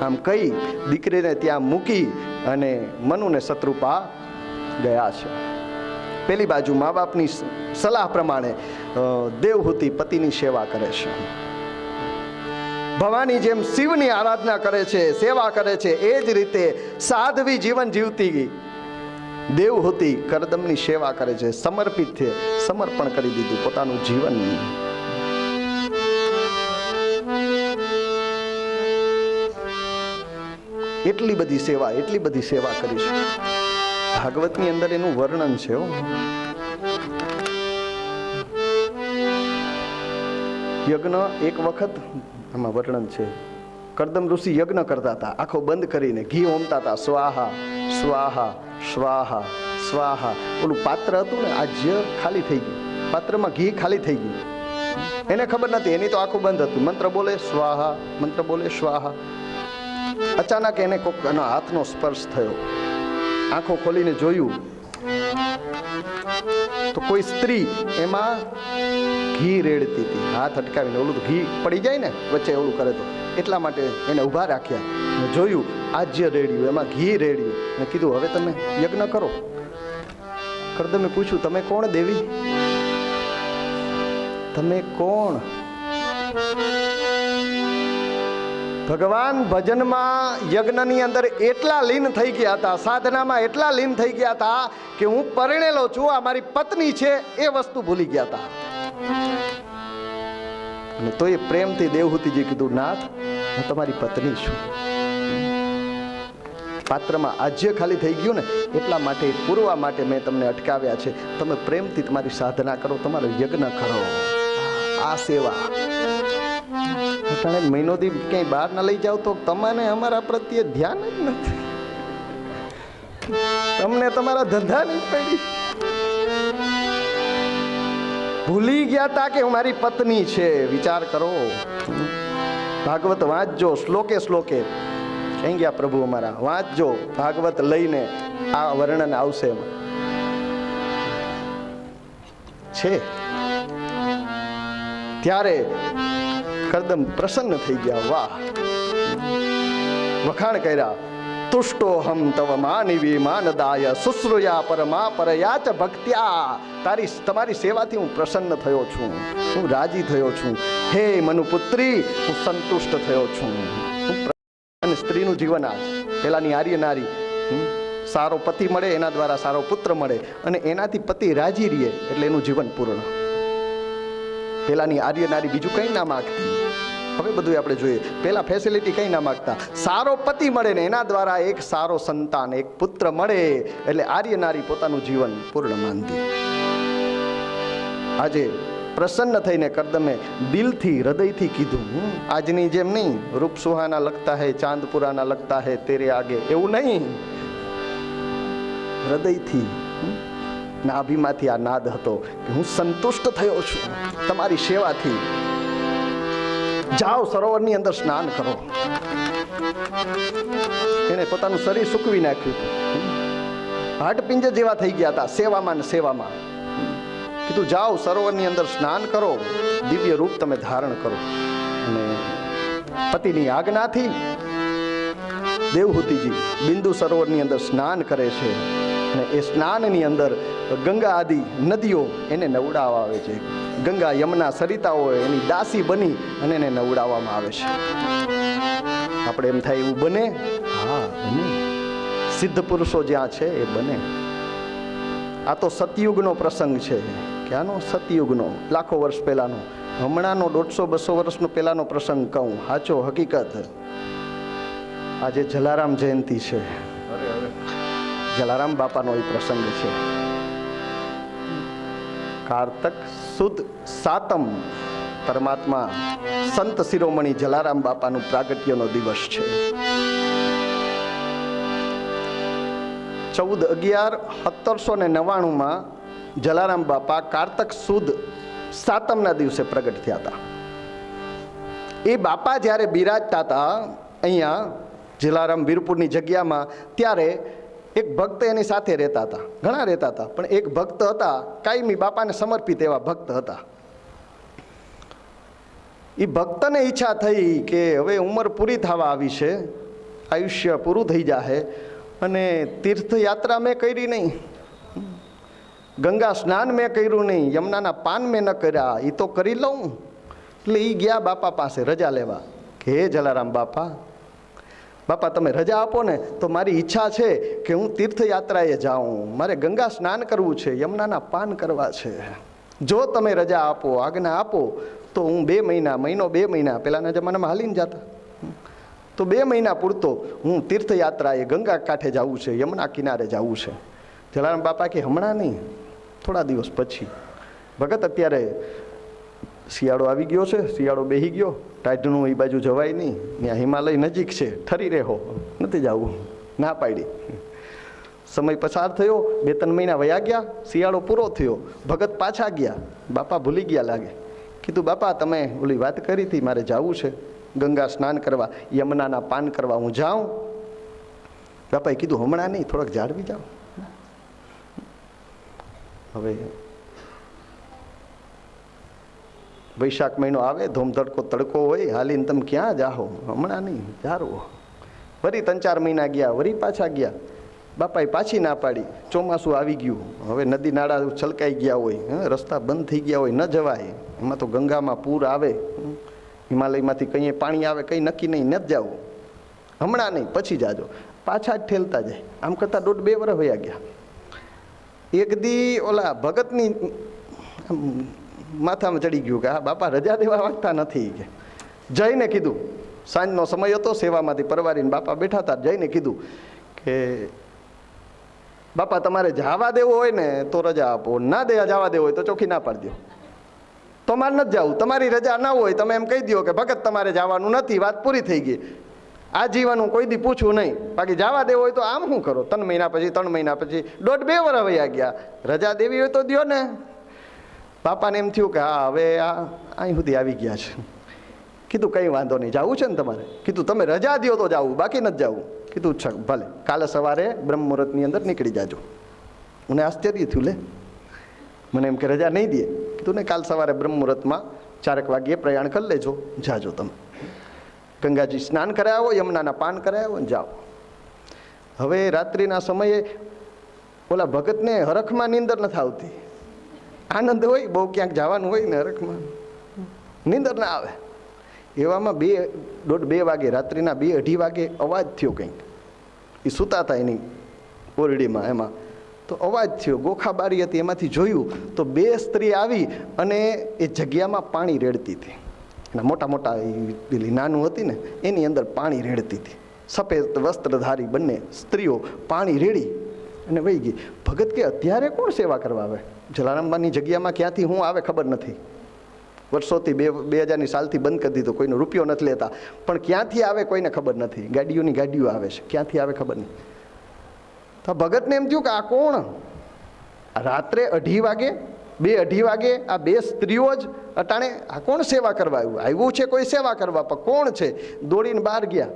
આમ કઈ દીકરીને ત્યાં મૂકી અને મનુને શત્રુપા ગયા છે. પેલી બાજુ મા બાપની સલાહ પ્રમાણે દેવહૂતિ પતિની સેવા કરે છે. ભવાની જેમ શિવની આરાધના કરે છે, સેવા કરે છે, એ જ રીતે સાધ્વી જીવન જીવતી દેવહૂતિ કરદમની સેવા કરે છે. સમર્પિત છે, સમર્પણ કરી દીધું પોતાનું જીવન. એટલી બધી સેવા કરી છે. ભાગવતની અંદર એનું વર્ણન છે. યજ્ઞ એક વખત આમાં વર્ણન છે. કરદમ ઋષિ યજ્ઞ કરતા હતા, આંખો બંધ કરીને ઘી હોમતા હતા. સ્વાહા સ્વાહા સ્વાહા સ્વાહા. ઓલું પાત્ર હતું ને, આજ્ય ખાલી થઈ ગયું, પાત્રમાં ઘી ખાલી થઈ ગયું. એને ખબર નથી, એની તો આંખો બંધ હતું. મંત્ર બોલે સ્વાહા, મંત્ર બોલે સ્વાહા. અચાનક એને કોઈનો હાથનો સ્પર્શ થયો. આંખો ખોલીને જોયું તો કોઈ સ્ત્રી એમાં ઘી રેડતી હતી. હાથ અટકાવીને, ઓલું ઘી પડી જાય ને વચ્ચે, ઓલું કરે તો એટલા માટે એને ઊભા રાખ્યા. જોયું આજ્ય રેડ્યું, એમાં ઘી રેડ્યું ને કીધું હવે તમે યજ્ઞ કરો. કરદમે પૂછ્યું તમે કોણ દેવી? તમે કોણ? ભગવાન ભજનમાં યજ્ઞની અંદર એટલા લીન થઈ ગયા હતા, સાધનામાં એટલા લીન થઈ ગયા હતા કે હું પરણેલો છું, આ મારી પત્ની છે, એ વસ્તુ ભૂલી ગયા હતા. અને તો એ પ્રેમથી દેવહૂતિજી કીધું નાથ હું તમારી પત્ની છું. પાત્રમાં આજ્ય ખાલી થઈ ગયું ને એટલા માટે, પૂરવા માટે મેં તમને અટકાવ્યા છે. તમે પ્રેમથી તમારી સાધના કરો, તમારો યજ્ઞ કરો. આ સેવા મહિનોથી ક્યાંય બહાર ના લઈ જાવ તો તમને અમારા પ્રત્યે ધ્યાન જ નથી. તમને તમારા ધંધાની પડી, ભૂલી ગયા તા કે મારી પત્ની છે. વિચાર કરો, ભાગવત વાંચજો, શ્લોકે શ્લોકે. ક્યાં ગયા પ્રભુ અમારા? વાંચજો ભાગવત લઈને, આ વર્ણન આવશે એમાં છે. ત્યારે કરદમ પ્રસન્ન થઈ ગયા. વાહ, વખાણ કર્યા. તુષ્ટોહમ તવ માનવી માનદાય શુશ્રુયા પરમા પરયા ચ ભક્ત્યા. તમારી સેવાથી હું પ્રસન્ન થયો છું, હું રાજી થયો છું. હે મનુપુત્રી, હું સંતુષ્ટ થયો છું. અને સ્ત્રીનું જીવન આ પેલાની આર્ય નારી, સારો પતિ મળે, એના દ્વારા સારો પુત્ર મળે, અને એનાથી પતિ રાજી રહે એટલે એનું જીવન પૂર્ણ. પેલાની આર્ય નારી બીજું કંઈ ના માગતી. હવે બધું આપણે જોઈએ. પેલા ફેસિલિટી કંઈ ના માગતા, સારો પતિ મળે ને એના દ્વારા એક સારો સંતાન, એક પુત્ર મળે એટલે આર્ય નારી પોતાનું જીવન પૂર્ણ માનતી. આજે પ્રસન્ન થઈને કરદમે દિલથી, હૃદયથી કીધું. આજની જેમ નહીં, રૂપ સુહાના લગતા હૈ, ચાંદ પુરાના લગતા હૈ તેરે આગે, એવું નહીં. હૃદયથી, નાભીમાંથી આ નાદ હતો કે હું સંતુષ્ટ થયો છું તમારી સેવાથી. જાઓ સરોવરની અંદર સ્નાન કરો. એને પોતાનું શરીર સૂકવી નાખ્યું હતું. હાડપિંજર જેવા થઈ ગયા હતા સેવામાં ને સેવામાં. કીધું જાઓ સરોવરની અંદર સ્નાન કરો, દિવ્ય રૂપ તમે ધારણ કરો. અને પતિની આજ્ઞાથી દેવહૂતિજી બિંદુ સરોવરની અંદર સ્નાન કરે છે. અને એ સ્નાનની અંદર ગંગા આદિ નદીઓ એને નવડાવવા આવે છે. ગંગા, યમુના, સરિતાઓ એની દાસી બની અને એને નવડાવવામાં આવે છે. આપણે એમ થાય એવું બને? હા બને. સિદ્ધ પુરુષો જ્યાં છે એ બને. આ તો સતયુગનો પ્રસંગ છે. ક્યાંનો? સતયુગનો, લાખો વર્ષ પહેલાનો. હમણાંનો 150-200 વર્ષનો પહેલાનો પ્રસંગ કહું, સાચો હકીકત. આજે જલારામ જયંતિ છે. જલારામ બાપાનો એ પ્રસંગ છે. કારતક સુદ સાતમ પરમાત્મા સંત શિરોમણી જલારામ બાપાનું પ્રાગટ્યનો દિવસ છે. 14/11/1799 જલારામ બાપા કારતક સુદ સાતમના દિવસે પ્રગટ થયા હતા. એ બાપા જ્યારે બિરાજતા હતા અહીંયા જલારામ વીરપુરની જગ્યામાં, ત્યારે એક ભક્ત એની સાથે રહેતા હતા. ઘણા રહેતા હતા, પણ એક ભક્ત હતા, કાયમી બાપાને સમર્પિત એવા ભક્ત હતા. એ ભક્તને ઈચ્છા થઈ કે હવે ઉંમર પૂરી થવા આવી છે, આયુષ્ય પૂરું થઈ જાય, અને તીર્થયાત્રા મેં કરી નહીં, ગંગા સ્નાન મેં કર્યું નહીં, યમુનાના પાન મેં ન કર્યા, એ તો કરી લઉં. એટલે એ ગયા બાપા પાસે રજા લેવા કે હે જલારામ બાપા, બાપા તમે રજા આપો ને તો મારી ઈચ્છા છે કે હું તીર્થયાત્રાએ જાઉં, મારે ગંગા સ્નાન કરવું છે, યમુનાના પાન કરવા છે. જો તમે રજા આપો, આજ્ઞા આપો, તો હું 2 મહિના, મહિનો 2 મહિના, પહેલાંના જમાનામાં હાલીને જતા, તો 2 મહિના પૂરતો હું તીર્થયાત્રાએ ગંગા કાંઠે જવું છે, યમુના કિનારે જવું છે. જલારામ બાપા કે હમણાં નહીં, થોડા દિવસ પછી. ભગત અત્યારે શિયાળો આવી ગયો છે, શિયાળો બેસી ગયો, ટાઢનું એ બાજુ જવાય નહીં, ત્યાં હિમાલય નજીક છે, ઠરી રહો, નથી જવું, ના પાડી. સમય પસાર થયો, 2-3 મહિના વયા ગયા, શિયાળો પૂરો થયો, ભગત પાછા ગયા. બાપા ભૂલી ગયા લાગે. કીધું બાપા તમે ઓલી વાત કરી હતી, મારે જવું છે ગંગા સ્નાન કરવા, યમુનાના પાન કરવા, હું જાઉં? બાપાએ કીધું હમણાં નહીં, થોડાક જાળવી જાઓ. હવે વૈશાખ મહિનો આવે, ધોમધડકો તડકો હોય, હાલીને તમે ક્યાં જાઓ? હમણાં નહીં, જારો. વળી 3-4 મહિના ગયા, વળી પાછા ગયા. બાપાએ પાછી ના પાડી. ચોમાસું આવી ગયું, હવે નદી નાળા છલકાઈ ગયા હોય, રસ્તા બંધ થઈ ગયા હોય, ન જવાય. એમાં તો ગંગામાં પૂર આવે, હિમાલયમાંથી કંઈ પાણી આવે, કંઈ નક્કી નહીં, ન જ જવું. હમણાં નહીં, પછી જાજો. પાછા જ ઠેલતા જાય. આમ કરતાં 1.5-2 વર્ષ વયા ગયા. એક દી ઓલા ભગતની માથામાં ચડી ગયું કે હા બાપા રજા દેવા વાગતા નથી. કે જઈને કીધું, સાંજનો સમય હતો, સેવામાંથી પરવારીને બાપા બેઠા હતા, જઈને કીધું કે બાપા તમારે જવા દેવું હોય ને તો રજા આપો, ના જવા દેવું હોય તો ચોખ્ખી ના પાડી દો. તમારે નથી જવું, તમારી રજા ના હોય તમે એમ કહી દો કે ભગત તમારે જવાનું નથી, વાત પૂરી થઈ ગઈ. આ જીવન કોઈ દી પૂછવું નહીં, બાકી જવા દેવું હોય તો આમ શું કરો? 3 મહિના પછી 3 મહિના પછી 1.5-2 વર્ષ વયા ગયા. રજા દેવી હોય તો દો ને. બાપાને એમ થયું કે હા હવે આ અહીં સુધી આવી ગયા છે. કીધું કંઈ વાંધો નહીં, જવું છે ને તમારે? કીધું તમે રજા દો તો જવું, બાકી નથી જવું. કીધું ભલે, કાલે સવારે બ્રહ્મ મુહૂર્તની અંદર નીકળી જાજો. મને આશ્ચર્ય થયું, લે મને એમ કે રજા નહીં દે. કીધું ને કાલ સવારે બ્રહ્મ મુહૂર્તમાં 4 વાગ્યે પ્રયાણ કરી લેજો, જાજો તમે. ગંગાજી સ્નાન કરાવો, યમુનાના પાન કરાવો ને જાઓ. હવે રાત્રિના સમયે ઓલા ભગતને હરખમાં નીંદર નથી આવતી. આનંદ હોય, બહુ ક્યાંક જવાનું હોય ને, હરખમાં નીંદર ના આવે. એવામાં 1:30-2 વાગે, રાત્રિના 2-2:30 વાગે અવાજ થયો કંઈક. એ સૂતા હતા એની ઓરડીમાં, એમાં તો અવાજ થયો. ગોખા બારી હતી, એમાંથી જોયું તો 2 સ્ત્રી આવી અને એ જગ્યામાં પાણી રેડતી હતી. એના મોટા મોટા પેલી નાનું હતી ને એની અંદર પાણી રેડતી હતી. સફેદ વસ્ત્રધારી બંને સ્ત્રીઓ પાણી રેડી અને વહી ગઈ. ભગત કે અત્યારે કોણ સેવા કરવા આવે? જલારામબાની જગ્યામાં ક્યાંથી હું આવે ખબર નથી. વર્ષોથી 2000ની સાલથી બંધ કરી દીધો, કોઈનો રૂપિયો નથી લેતા, પણ ક્યાંથી આવે કોઈને ખબર નથી. ગાડીઓની ગાડીઓ આવે છે, ક્યાંથી આવે ખબર નહીં. તો ભગતને એમ થયું કે આ કોણ? રાત્રે 2:30 વાગે 2-2:30 વાગે આ 2 સ્ત્રીઓ જ અટાણે આ કોણ સેવા કરવા આવ્યું છે? કોઈ સેવા કરવા, પણ કોણ છે? દોડીને બહાર ગયા,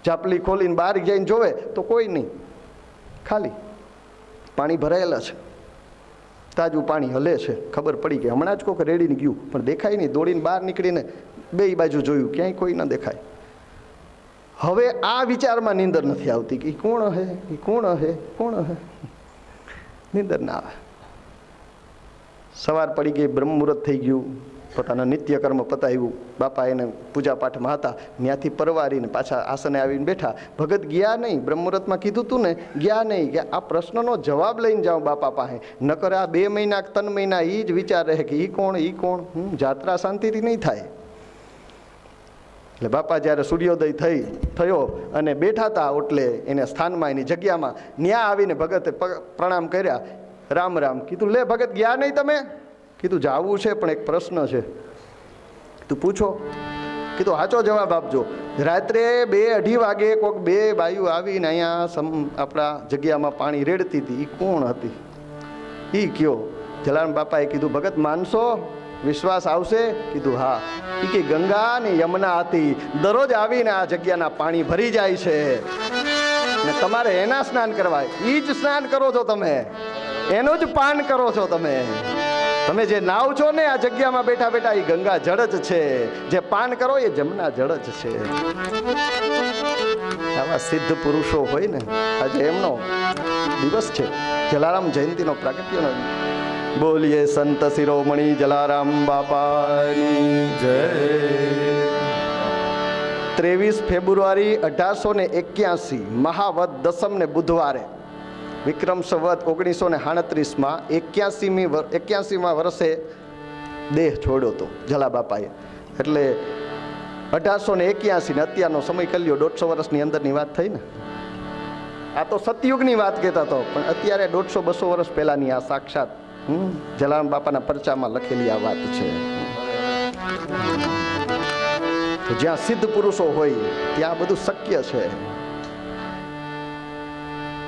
ઝાપલી ખોલીને બહાર જઈને જોવે તો કોઈ નહીં, ખાલી પાણી ભરાયેલા છે, તાજું પાણી હલે છે. ખબર પડી કે હમણાં જ કોઈક રેડીને ગયું, પણ દેખાય નહીં. દોડીને બહાર નીકળીને 2 બાજુ જોયું, ક્યાંય કોઈ ન દેખાય. હવે આ વિચારમાં નીંદર નથી આવતી કે કોણ હે, કોણ હે, કોણ હે, નીંદર ના આવે. સવાર પડી ગઈ, બ્રહ્મ મુહૂર્ત થઈ ગયું, પોતાના નિત્યકર્મ પતાવ્યું. બાપા એને પૂજા પાઠમાં હતા, ત્યાંથી પરવારીને પાછા આસને આવીને બેઠા. ભગત ગયા નહીં, બ્રહ્મ મુહૂર્તમાં કીધું તું ને, ગયા નહીં કે આ પ્રશ્નનો જવાબ લઈને જાઉં બાપા પાસે. નકર આ 2 મહિના 3 મહિના એ જ વિચાર રહે કે એ કોણ, એ કોણ. જાત્રા શાંતિથી નહીં થાય. એટલે બાપા જ્યારે સૂર્યોદય થયો અને બેઠા હતા, એટલે એને સ્થાનમાં એની જગ્યામાં ન્યા આવીને ભગતે પ્રણામ કર્યા, રામ રામ. કીધું લે ભગત ગયા નહીં તમે? કીધું જાવું છે પણ એક પ્રશ્ન છે. તું પૂછો. કીધું સાચો જવાબ આપજો. રાત્રે 2-2:30 વાગે કોઈક 2 બાયું આવીને અહીંયા આપણા જગ્યામાં પાણી રેડતી હતી, એ કોણ હતી? એ કયો? જલારામ બાપાએ કીધું ભગત માનશો? વિશ્વાસ આવશે? કીધું હા. એ કે ગંગા ને યમુના હતી, દરરોજ આવીને આ જગ્યાના પાણી ભરી જાય છે ને તમારે એના સ્નાન કરવાય. એ જ સ્નાન કરો છો તમે, એનું જ પાન કરો છો તમે. તમે જે નાવ છો ને આ જગ્યામાં બેઠા બેઠા, એ ગંગા જળ જ છે. જે પાન કરો એ જમના જળ જ છે. આવા સિદ્ધ પુરુષો હોય ને, આજે એમનો દિવસ છે, જલારામ જયંતિનો પ્રાગટ્યનો. બોલીએ સંત શિરોમણી જલારામ બાપાની જય. 23 ફેબ્રુઆરી 1881 મહાવદ દસમ ને બુધવારે વિક્રમ સંવત 1938માં 81મા વર્ષે દેહ છોડ્યો હતો જલા બાપાએ. એટલે 1881 ને અત્યારનો સમય કલ્યો 150 વર્ષની અંદરની વાત થઈ ને. આ તો સતયુગની વાત કહેતા હતો, પણ અત્યારે 150-200 વર્ષ પહેલાની આ સાક્ષાત જલારામ બાપાના પરચામાં લખેલી આ વાત છે. તો જ્યાં સિદ્ધ પુરુષો હોય ત્યાં બધું શક્ય છે.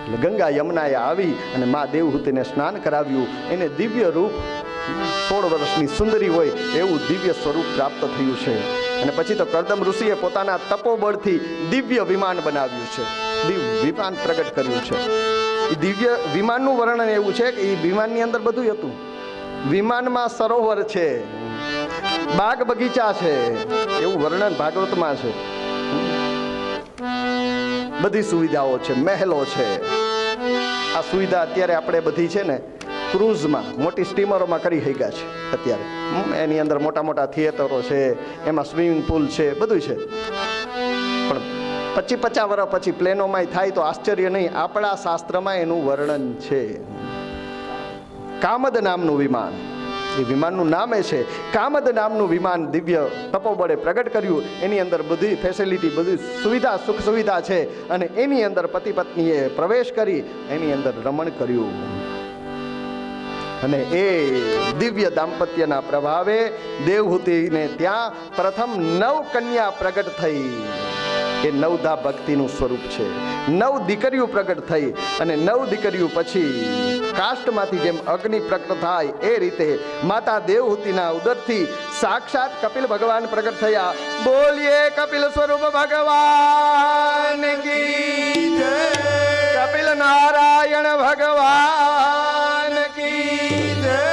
એટલે ગંગા યમુનાએ આવી અને મા દેવહૂતિને સ્નાન કરાવ્યું. એને દિવ્ય રૂપ 16 વર્ષની સુંદરી હોય એવું દિવ્ય સ્વરૂપ પ્રાપ્ત થયું છે. અને પછી તો કરદમ ઋષિએ પોતાના તપોબળથી દિવ્ય વિમાન બનાવ્યું છે, દિવ્ય વિમાન પ્રગટ કર્યું છે. એ દિવ્ય વિમાનનું વર્ણન એવું છે કે એ વિમાનની અંદર બધું હતું. વિમાનમાં સરોવર છે, બાગ બગીચા છે, એવું વર્ણન ભાગવતમાં છે. બધી સુવિધાઓ છે, મહેલો છે. આ સુવિધા અત્યારે આપણે બધી છે ને ક્રૂઝમાં, મોટી સ્ટીમરોમાં કરી થઈ ગયા છે અત્યારે. એની અંદર મોટા મોટા થિયેટરો છે, એમાં સ્વિમિંગ પુલ છે, બધું છે. પણ 25-50 વર્ષ પછી પ્લેનોમાં થાય તો આશ્ચર્ય નહીં. આપણા શાસ્ત્રમાં એનું વર્ણન છે. કામદ નામનું વિમાન, એ વિમાનનું નામ એ છે કામદ નામનું વિમાન દિવ્ય તપોબળે પ્રગટ કર્યું. એની અંદર બધી ફેસિલિટી, બધી સુવિધા, સુખ સુવિધા છે. અને એની અંદર પતિ પત્નીએ પ્રવેશ કરી એની અંદર રમણ કર્યું. અને એ દિવ્ય દાંપત્યના પ્રભાવે દેવહૂતિને ત્યાં પ્રથમ 9 કન્યા પ્રગટ થઈ. એ 9 ભક્તિનું સ્વરૂપ છે. 9 દીકરીઓ પ્રગટ થઈ અને 9 દીકરીઓ પછી કાષ્ટમાંથી જેમ અગ્નિ પ્રગટ થાય એ રીતે માતા દેવહૂતિના ઉદરથી સાક્ષાત કપિલ ભગવાન પ્રગટ થયા. બોલીએ કપિલ સ્વરૂપ ભગવાન કી જય. કપિલ નારાયણ ભગવાન કી જય.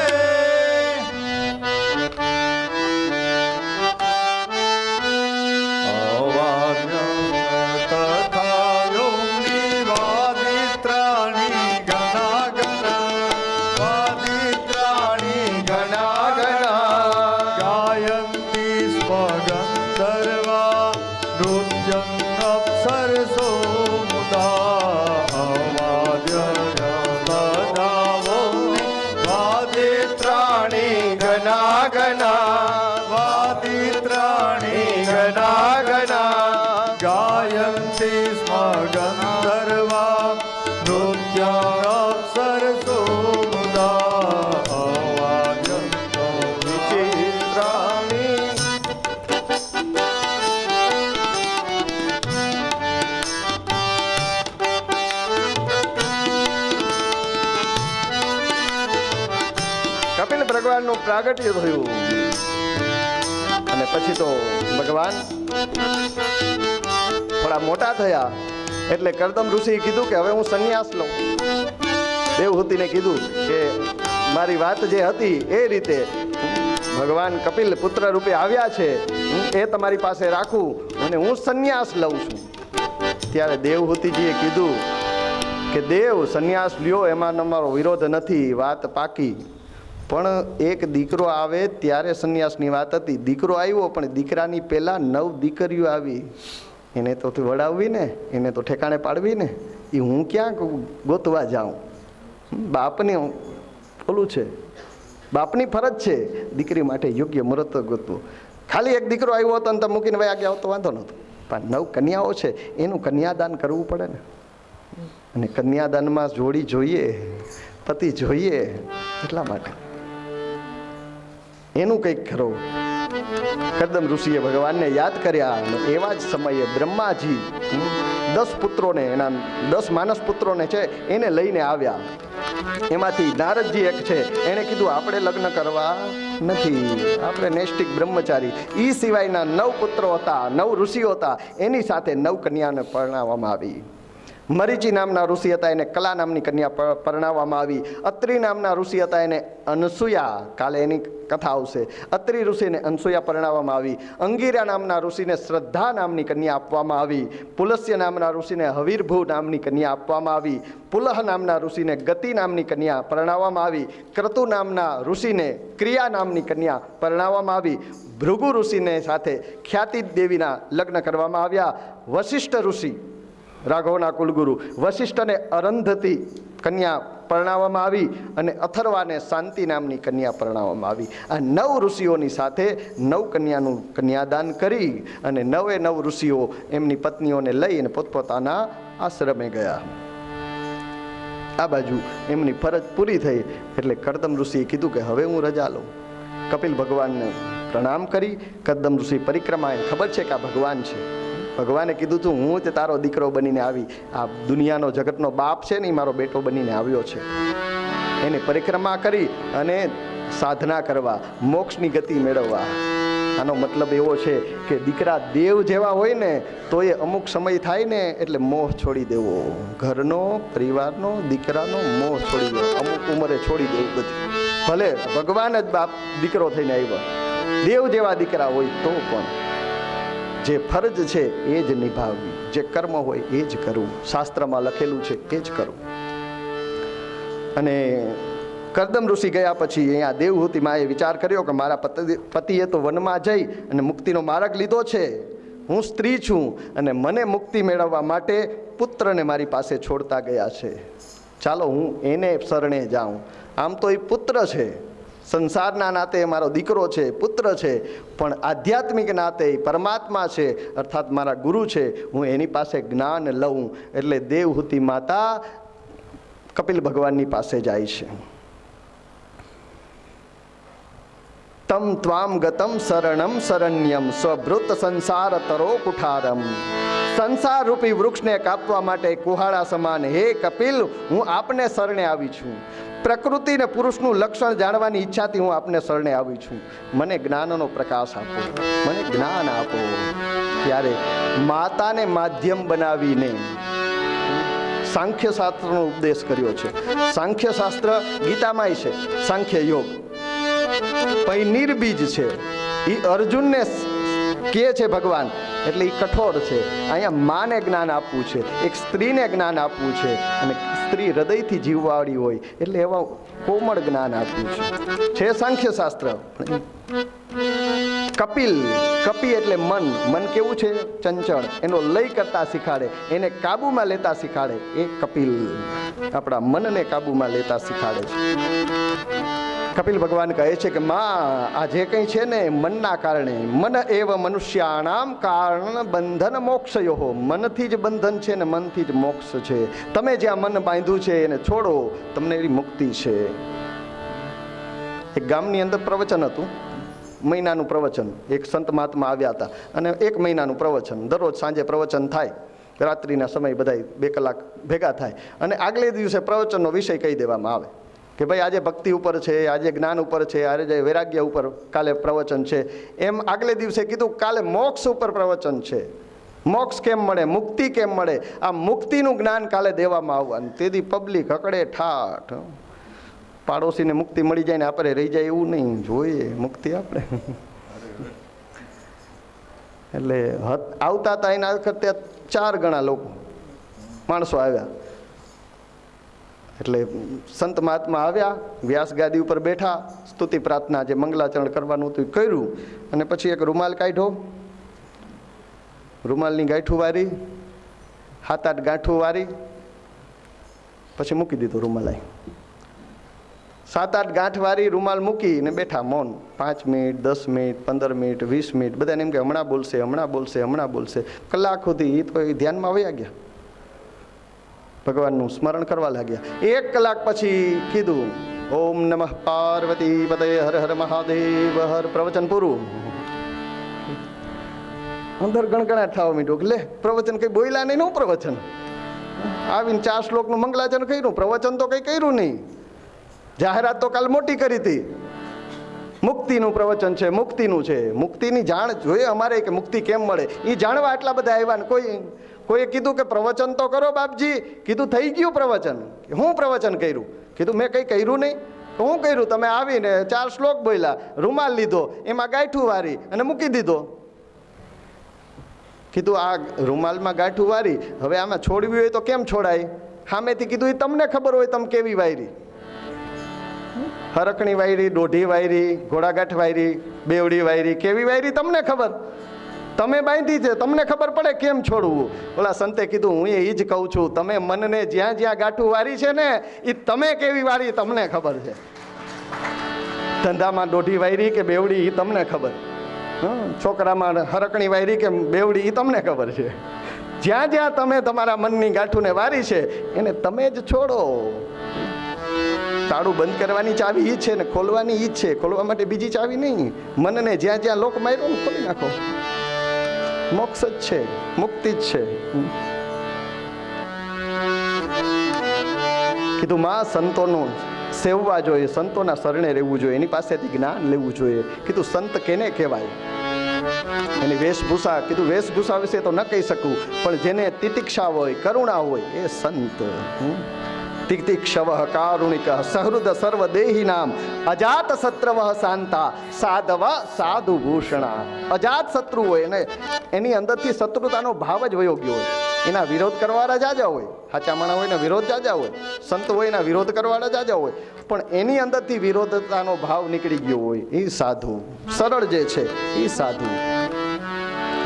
ભગવાનનું પ્રાગટ્ય થયું. અને પછી તો ભગવાન થોડા મોટા થયા એટલે કરદમ ઋષિએ કીધું કે હવે હું સંન્યાસ લઉં. દેવહૂતિને કીધું કે મારી વાત જે હતી એ રીતે ભગવાન કપિલ પુત્ર રૂપે આવ્યા છે, એ તમારી પાસે રાખું અને હું સંન્યાસ લઉં છું. ત્યારે દેવહૂતિજીએ કીધું કે દેવ, સંન્યાસ લ્યો એમાં અમારો વિરોધ નથી, વાત પાકી. પણ એક દીકરો આવે ત્યારે સંન્યાસની વાત હતી. દીકરો આવ્યો પણ દીકરાની પહેલાં 9 દીકરીઓ આવી. એને તો વડાવવી ને, એને તો ઠેકાણે પાડવી ને. એ હું ક્યાં ગોતવા જાઉં? બાપને ઓલું છે, બાપની ફરજ છે દીકરી માટે યોગ્ય મુહૂર્ત ગોતવું. ખાલી એક દીકરો આવ્યો હતો અને તમે મૂકીને વયા ગયા તો વાંધો નહોતો, પણ 9 કન્યાઓ છે એનું કન્યાદાન કરવું પડે ને. અને કન્યાદાનમાં જોડી જોઈએ, પતિ જોઈએ, એટલા માટે એનું કંઈક કરો. કદમ ઋષિએ ભગવાનને યાદ કર્યા અને એવા જ સમયે બ્રહ્માજી 10 પુત્રોને, એના 10 માનસ પુત્રોને છે એને લઈને આવ્યા. એમાંથી નારદજી એક છે, એણે કીધું આપણે લગ્ન કરવા નથી, આપણે નૈષ્ટિક બ્રહ્મચારી. એ સિવાયના 9 પુત્રો હતા, 9 ઋષિઓ હતા, એની સાથે 9 કન્યાને પરણાવવામાં આવી. મરીચી નામના ઋષિ હતા, એને કલા નામની કન્યા પરણાવવામાં આવી. અત્રિ નામના ઋષિ હતા, એને અનસુયા, કાલે એની કથા આવશે, અત્રિ ઋષિને અનસુયા પરણાવવામાં આવી. અંગીરા નામના ઋષિને શ્રદ્ધા નામની કન્યા આપવામાં આવી. પુલસ્ય નામના ઋષિને હવીરભૂ નામની કન્યા આપવામાં આવી. પુલહ નામના ઋષિને ગતિ નામની કન્યા પરણાવવામાં આવી. ક્રતુ નામના ઋષિને ક્રિયા નામની કન્યા પરણાવવામાં આવી. ભૃગુ ઋષિને સાથે ખ્યાતિ દેવીના લગ્ન કરવામાં આવ્યા. વશિષ્ઠ ઋષિ, રાઘવના કુલગુરુ વશિષ્ઠને અરંધતી કન્યા પરણાવવામાં આવી અને અથર્વાને શાંતિ નામની કન્યા પરણાવવામાં આવી. આ 9 ઋષિઓની સાથે 9 કન્યાનું કન્યાદાન કરી અને 9 ઋષિઓ એમની પત્નીઓને લઈ અને પોતપોતાના આશ્રમે ગયા. આ બાજુ એમની ફરજ પૂરી થઈ એટલે કરદમ ઋષિએ કીધું કે હવે હું રજા લઉં. કપિલ ભગવાનને પ્રણામ કરી કદમ ઋષિ પરિક્રમાએ, ખબર છે કે આ ભગવાન છે, ભગવાને કીધું હતું હું જ તારો દીકરો બનીને આવી, આ દુનિયાનો જગતનો બાપ છે ને એ મારો બેટો બનીને આવ્યો છે. એને પરિક્રમા કરી અને સાધના કરવા, મોક્ષની ગતિ મેળવવા. આનો મતલબ એવો છે કે દીકરા દેવ જેવા હોય ને તો એ અમુક સમય થાય ને એટલે મોહ છોડી દેવો, ઘરનો, પરિવારનો, દીકરાનો મોહ છોડી દેવો, અમુક ઉંમરે છોડી દેવું બધું. ભલે ભગવાન જ બાપ દીકરો થઈને આવ્યો, દેવ જેવા દીકરા હોય તો પણ જે ફરજ છે એ જ નિભાવવી, જે કર્મ હોય એ જ કરવું, શાસ્ત્રમાં લખેલું છે એ જ કરવું. અને કરદમ ઋષિ ગયા પછી અહીંયા દેવહૂતિ માએ વિચાર કર્યો કે મારા પતિએ તો વનમાં જઈ અને મુક્તિનો માર્ગ લીધો છે, હું સ્ત્રી છું અને મને મુક્તિ મેળવવા માટે પુત્રને મારી પાસે છોડતા ગયા છે, ચાલો હું એને શરણે જાઉં. આમ તો એ પુત્ર છે, સંસારના નાતે મારો દીકરો છે, પુત્ર છે, પણ આધ્યાત્મિક નાતે પરમાત્મા છે, અર્થાત મારા ગુરુ છે, હું એની પાસે જ્ઞાન લઉં. એટલે દેવહૂતિ માતા કપિલ ભગવાનની પાસે જાય છે. તમ ત્વામ ગતમ શરણમ શરણ્યમ સ્વભૃત સંસાર તરો કુઠારમ. સંસાર રૂપી વૃક્ષને કાપવા માટે કુહાડા સમાન હે કપિલ હું આપને શરણે આવી છું. પ્રકૃતિ ને પુરુષનું લક્ષણ જાણવાની ઈચ્છાથી હું આપને શરણે આવી છું. મને જ્ઞાનનો પ્રકાશ આપો, મને જ્ઞાન આપો. ત્યારે માતાને માધ્યમ બનાવીને સાંખ્ય શાસ્ત્રનો ઉપદેશ કર્યો છે. સાંખ્ય શાસ્ત્ર ગીતામાંય છે, સાંખ્ય યોગ પછી નિર્બીજ છે. એ અર્જુનને કહે છે ભગવાન, એટલે એ કઠોર છે. અહીંયા માને જ્ઞાન આપવું છે, એક સ્ત્રીને જ્ઞાન આપવું છે, અને સ્ત્રી હૃદયથી જીવવાળી હોય એટલે એવા કોમળ જ્ઞાન આપ્યું છે સાંખ્ય શાસ્ત્ર. કપિલ, કપિ એટલે મન, મન કેવું છે? ચંચળ. એનો લય કરતા શીખાડે, એને કાબુમાં લેતા શીખાડે, એ કપિલ આપણા મનને કાબુમાં લેતા શીખાડે છે. કપિલ ભગવાન કહે છે કે માં આ જે કંઈ છે ને મનના કારણે, મન એવ મનુષ્યાણામ કારણ બંધન મોક્ષયો, મનથી જ બંધન છે ને મનથી જ મોક્ષ છે. તમે જ્યાં મન બાંધ્યું છે એને છોડો, તમને એવી મુક્તિ છે. એક ગામની અંદર પ્રવચન હતું, મહિનાનું પ્રવચન. એક સંત મહાત્મા આવ્યા હતા અને 1 મહિનાનું પ્રવચન, દરરોજ સાંજે પ્રવચન થાય, રાત્રિના સમય બધા 2 કલાક ભેગા થાય અને આગલે દિવસે પ્રવચનનો વિષય કહી દેવામાં આવે કે ભાઈ આજે ભક્તિ ઉપર છે, આજે જ્ઞાન ઉપર છે, આજે વૈરાગ્ય ઉપર કાલે પ્રવચન છે. એમ આગલે દિવસે કીધું કાલે મોક્ષ ઉપર પ્રવચન છે. મોક્ષ કેમ મળે, મુક્તિ કેમ મળે, આ મુક્તિનું જ્ઞાન કાલે દેવામાં આવવાનું. તેથી પબ્લિક હકડે ઠાઠ. પાડોશીને મુક્તિ મળી જાય ને આપણે રહી જાય એવું નહીં, જોઈએ મુક્તિ આપણે. એટલે આવતા હતા એના વખતે 4 ગણા લોકો માણસો આવ્યા. એટલે સંત મહાત્મા આવ્યા, વ્યાસ ગાદી ઉપર બેઠા, સ્તુતિ પ્રાર્થના જે મંગલાચરણ કરવાનું હતું કર્યું અને પછી એક રૂમાલ કાઢ્યો, રૂમાલની ગાંઠું વારી, 7-8 ગાંઠું વારી, પછી મૂકી દીધું રૂમાલ. 7-8 ગાંઠ વારી રૂમાલ મૂકીને બેઠા મૌન. 5 મિનિટ, 10 મિનિટ, 15 મિનિટ, 20 મિનિટ, બધાને એમ કે હમણાં બોલશે, હમણાં બોલશે, હમણાં બોલશે. કલાક સુધી તો એ ધ્યાનમાં વયા ગયા, ભગવાનનું સ્મરણ કરવા લાગ્યા. 1 કલાક પછી કીધું, ઓમ નમઃ પાર્વતી પતે, હર હર મહાદેવ હર. પ્રવચન પૂરું. અંદર ગણગણાટ થવા માંડ્યો. લે, પ્રવચન કઈ બોલ્યા નહીં. નું પ્રવચન આવીને 4 શ્લોકનું મંગલાચરણ કર્યું, પ્રવચન તો કઈ કર્યું નહીં. જાહેરાત તો કાલ મોટી કરી હતી, મુક્તિનું પ્રવચન છે, મુક્તિનું છે. મુક્તિની જાણ જોઈએ અમારે કે મુક્તિ કેમ મળે, એ જાણવા આટલા બધા આવ્યા ને કોઈએ કીધું કે પ્રવચન તો કરો બાપજી. કીધું થઈ ગયું પ્રવચન. હું પ્રવચન કર્યું? કીધું મેં કંઈ કર્યું નહીં. હું કર્યું? તમે આવીને 4 શ્લોક બોલ્યા, રૂમાલ લીધો, એમાં ગાંઠું વારી અને મૂકી દીધો. કીધું આ રૂમાલમાં ગાંઠું વારી, હવે આમાં છોડવી હોય તો કેમ છોડાય? સામેથી કીધું એ તમને ખબર હોય તમે કેવી વાયરી. હરકણી વાયરી, દોઢી વાયરી, ઘોડાગાંઠ વાયરી, બેવડી વાયરી, કેવી વાયરી તમને ખબર. તમે બાંધી છે, તમને ખબર પડે કેમ છોડવું. ઓલા સંતે કીધું હું એ જ કહું છું, તમે મનને જ્યાં જ્યાં ગાંઠું વારી છે ને એ તમે કેવી વારી તમને ખબર છે. ધંધામાં દોઢી વાયરી કે બેવડી એ તમને ખબર. છોકરામાં હરકણી વાયરી કે બેવડી એ તમને ખબર છે. જ્યાં જ્યાં તમે તમારા મનની ગાંઠુને વારી છે એને તમે જ છોડો. તાળું બંધ કરવાની ચાવી ઈ છે ને ખોલવાની ઈ છે, ખોલવા માટે બીજી ચાવી નહીં. મનને જ્યાં જ્યાં લોક માર્યો ને ખોલી નાખો. મોક્ષ જ છે, મુક્તિ જ છે. કીધું માં સંતોનું સેવવા જોઈએ, સંતોના શરણે રહેવું જોઈએ, એની પાસેથી જ્ઞાન લેવું જોઈએ. કીધું સંત કેને કહેવાય? એની વેશભૂષા. કીધું વેશભૂષા વિશે તો ન કહી શકું, પણ જેને તિતિક્ષા હોય, કરુણા હોય એ સંત. તિતિક્ષવ કારુણિક સહૃદ સર્વદેહી નામ અજાત શત્રવ શાંતા સાધવ સાધુ ભૂષણા. અજાત શત્રુ હોય ને એની અંદરથી શત્રુતાનો ભાવ જ વયો ગયો હોય. એના વિરોધ કરવાવાળા જાજા હોય, સાચા માણા હોય ને વિરોધ જાજા હોય, સંત હોય એના વિરોધ કરવાવાળા જાજા હોય, પણ એની અંદરથી વિરોધતાનો ભાવ નીકળી ગયો હોય એ સાધુ. સરળ જે છે એ સાધુ.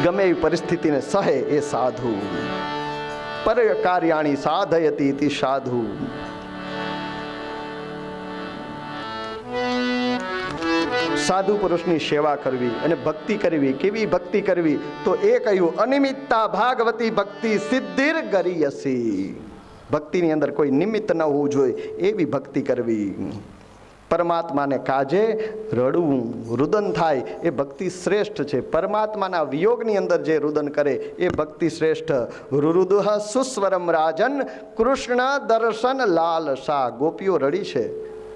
ગમે એવી પરિસ્થિતિને સહે એ સાધુ. પર કાર્યાણી સાધયતી ઇતિ સાધુ. સાધુ પુરુષની સેવા કરવી અને ભક્તિ કરવી. કેવી ભક્તિ કરવી? તો એ કહ્યું અનિમિત્તા ભાગવતી ભક્તિ સિદ્ધિર ગરીયસી. ભક્તિની અંદર કોઈ નિમિત્ત ન હોવું જોઈએ એવી ભક્તિ કરવી. પરમાત્માને કાજે રડવું, રુદન થાય એ ભક્તિ શ્રેષ્ઠ છે. પરમાત્માના વિયોગની અંદર જે રુદન કરે એ ભક્તિ શ્રેષ્ઠ. રુરુદુહ સુસ્વરમ રાજન કૃષ્ણ દર્શન લાલસા. ગોપીઓ રડી છે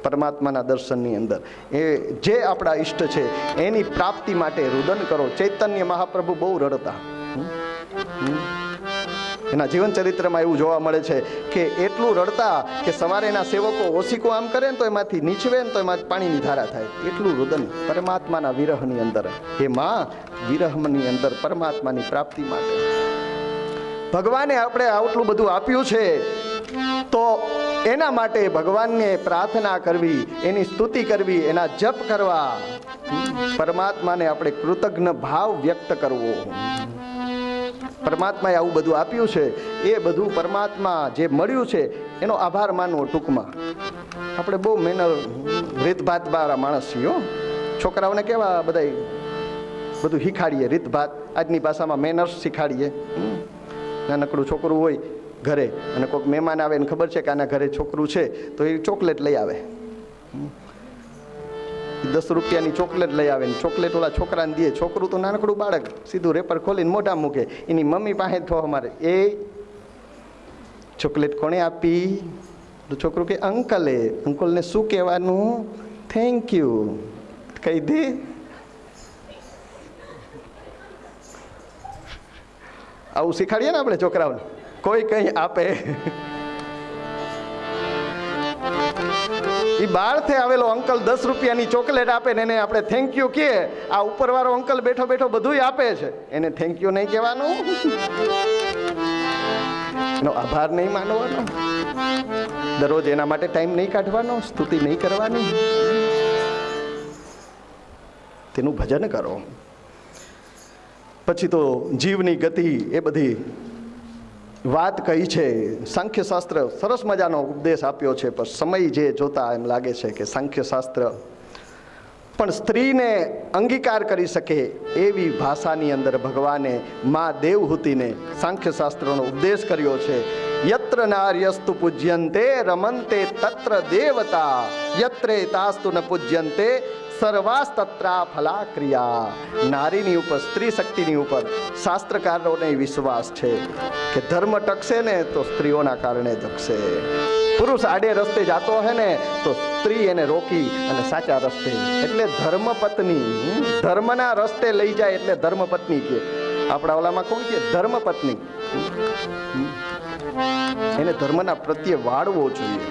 પરમાત્માના દર્શનની અંદર. એ જે આપણા ઈષ્ટ છે એની પ્રાપ્તિ માટે રુદન કરો. ચૈતન્ય મહાપ્રભુ બહુ રડતા. એના જીવન ચરિત્રમાં એવું જોવા મળે છે કે એટલું રડતા કે સવારે એના સેવકો ઓશિકો આમ કરે ને તો એમાંથી નીચવે ને તો એમાં પાણીની ધારા થાય. એટલું રુદન પરમાત્માના વિરહની અંદર. હે માં, વિરહની અંદર પરમાત્માની પ્રાપ્તિ માટે ભગવાને આપણે આટલું બધું આપ્યું છે તો એના માટે ભગવાનને પ્રાર્થના કરવી, એની સ્તુતિ કરવી, એના જપ કરવા, પરમાત્માને આપણે કૃતજ્ઞ ભાવ વ્યક્ત કરવો. પરમાત્માએ આવું બધું આપ્યું છે એ બધું પરમાત્મા જે મળ્યું છે એનો આભાર માનવો. ટૂંકમાં આપણે બહુ મહેનત રીતભાત વાળા માણસ છીએ. છોકરાઓને કેવા બધા બધું શીખાડીએ, રીતભાત આજની ભાષામાં મેનર્સ શીખાડીએ. નાનકડું છોકરું હોય ઘરે અને કોઈક મહેમાન આવે ને ખબર છે કે આના ઘરે છોકરું છે તો એ ચોકલેટ લઈ આવે. 10 રૂપિયાની ચોકલેટ લઈ આવે ને ચોકલેટ ઓલા છોકરાને દે. છોકરું તો નાનકડું બાળક સીધું રેપર ખોલીને મોઢા મૂકે. એની મમ્મી પાસે થો અમારે એ ચોકલેટ કોણે આપી? તો છોકરું કે અંકલે. અંકલને શું કહેવાનું? થેન્ક યુ કહી દે. આવું શીખાડીએ ને આપણે છોકરાઓને. કોઈ કંઈ આપે એ બહારથી આવેલો અંકલ 10 રૂપિયાની ચોકલેટ આપે ને એને આપણે થેન્ક યુ કહીએ. આ ઉપરવાળો અંકલ બેઠો બેઠો બધું આપે છે, એને થેન્ક યુ નહીં કહેવાનું, એનો આભાર નહીં માનવાનો, દરરોજ એના માટે ટાઈમ નહીં કાઢવાનો, સ્તુતિ નહીં કરવાની, તેનું ભજન કરો. પછી તો જીવની ગતિ એ બધી વાત કહી છે. સાંખ્યશાસ્ત્ર સરસ મજાનો ઉપદેશ આપ્યો છે, પણ સમય જે જોતા એમ લાગે છે કે સાંખ્યશાસ્ત્ર પણ સ્ત્રીને અંગીકાર કરી શકે એવી ભાષાની અંદર ભગવાને મા દેવહૂતિને સાંખ્યશાસ્ત્રનો ઉપદેશ કર્યો છે. યત્ર નાર્યસ્તુ પૂજ્યંતે રમંતે તત્ર દેવતા યત્રે તાસ્તુ ન પૂજ્યંતે સર્વાસ્તત્રા ફલા ક્રિયા. નારીની ઉપર, સ્ત્રી શક્તિની ઉપર શાસ્ત્રકારોને વિશ્વાસ છે કે ધર્મ ટકશે ને તો સ્ત્રીઓના કારણે ટકશે. પુરુષ આડે રસ્તે જાતો હે ને તો સ્ત્રી એને રોકી અને સાચા રસ્તે, એટલે ધર્મપત્ની, ધર્મના રસ્તે લઈ જાય એટલે ધર્મપત્ની કે. આપણા ઓલામાં કોણ કે ધર્મપત્ની, એને ધર્મના પ્રત્યે વાળવો જોઈએ,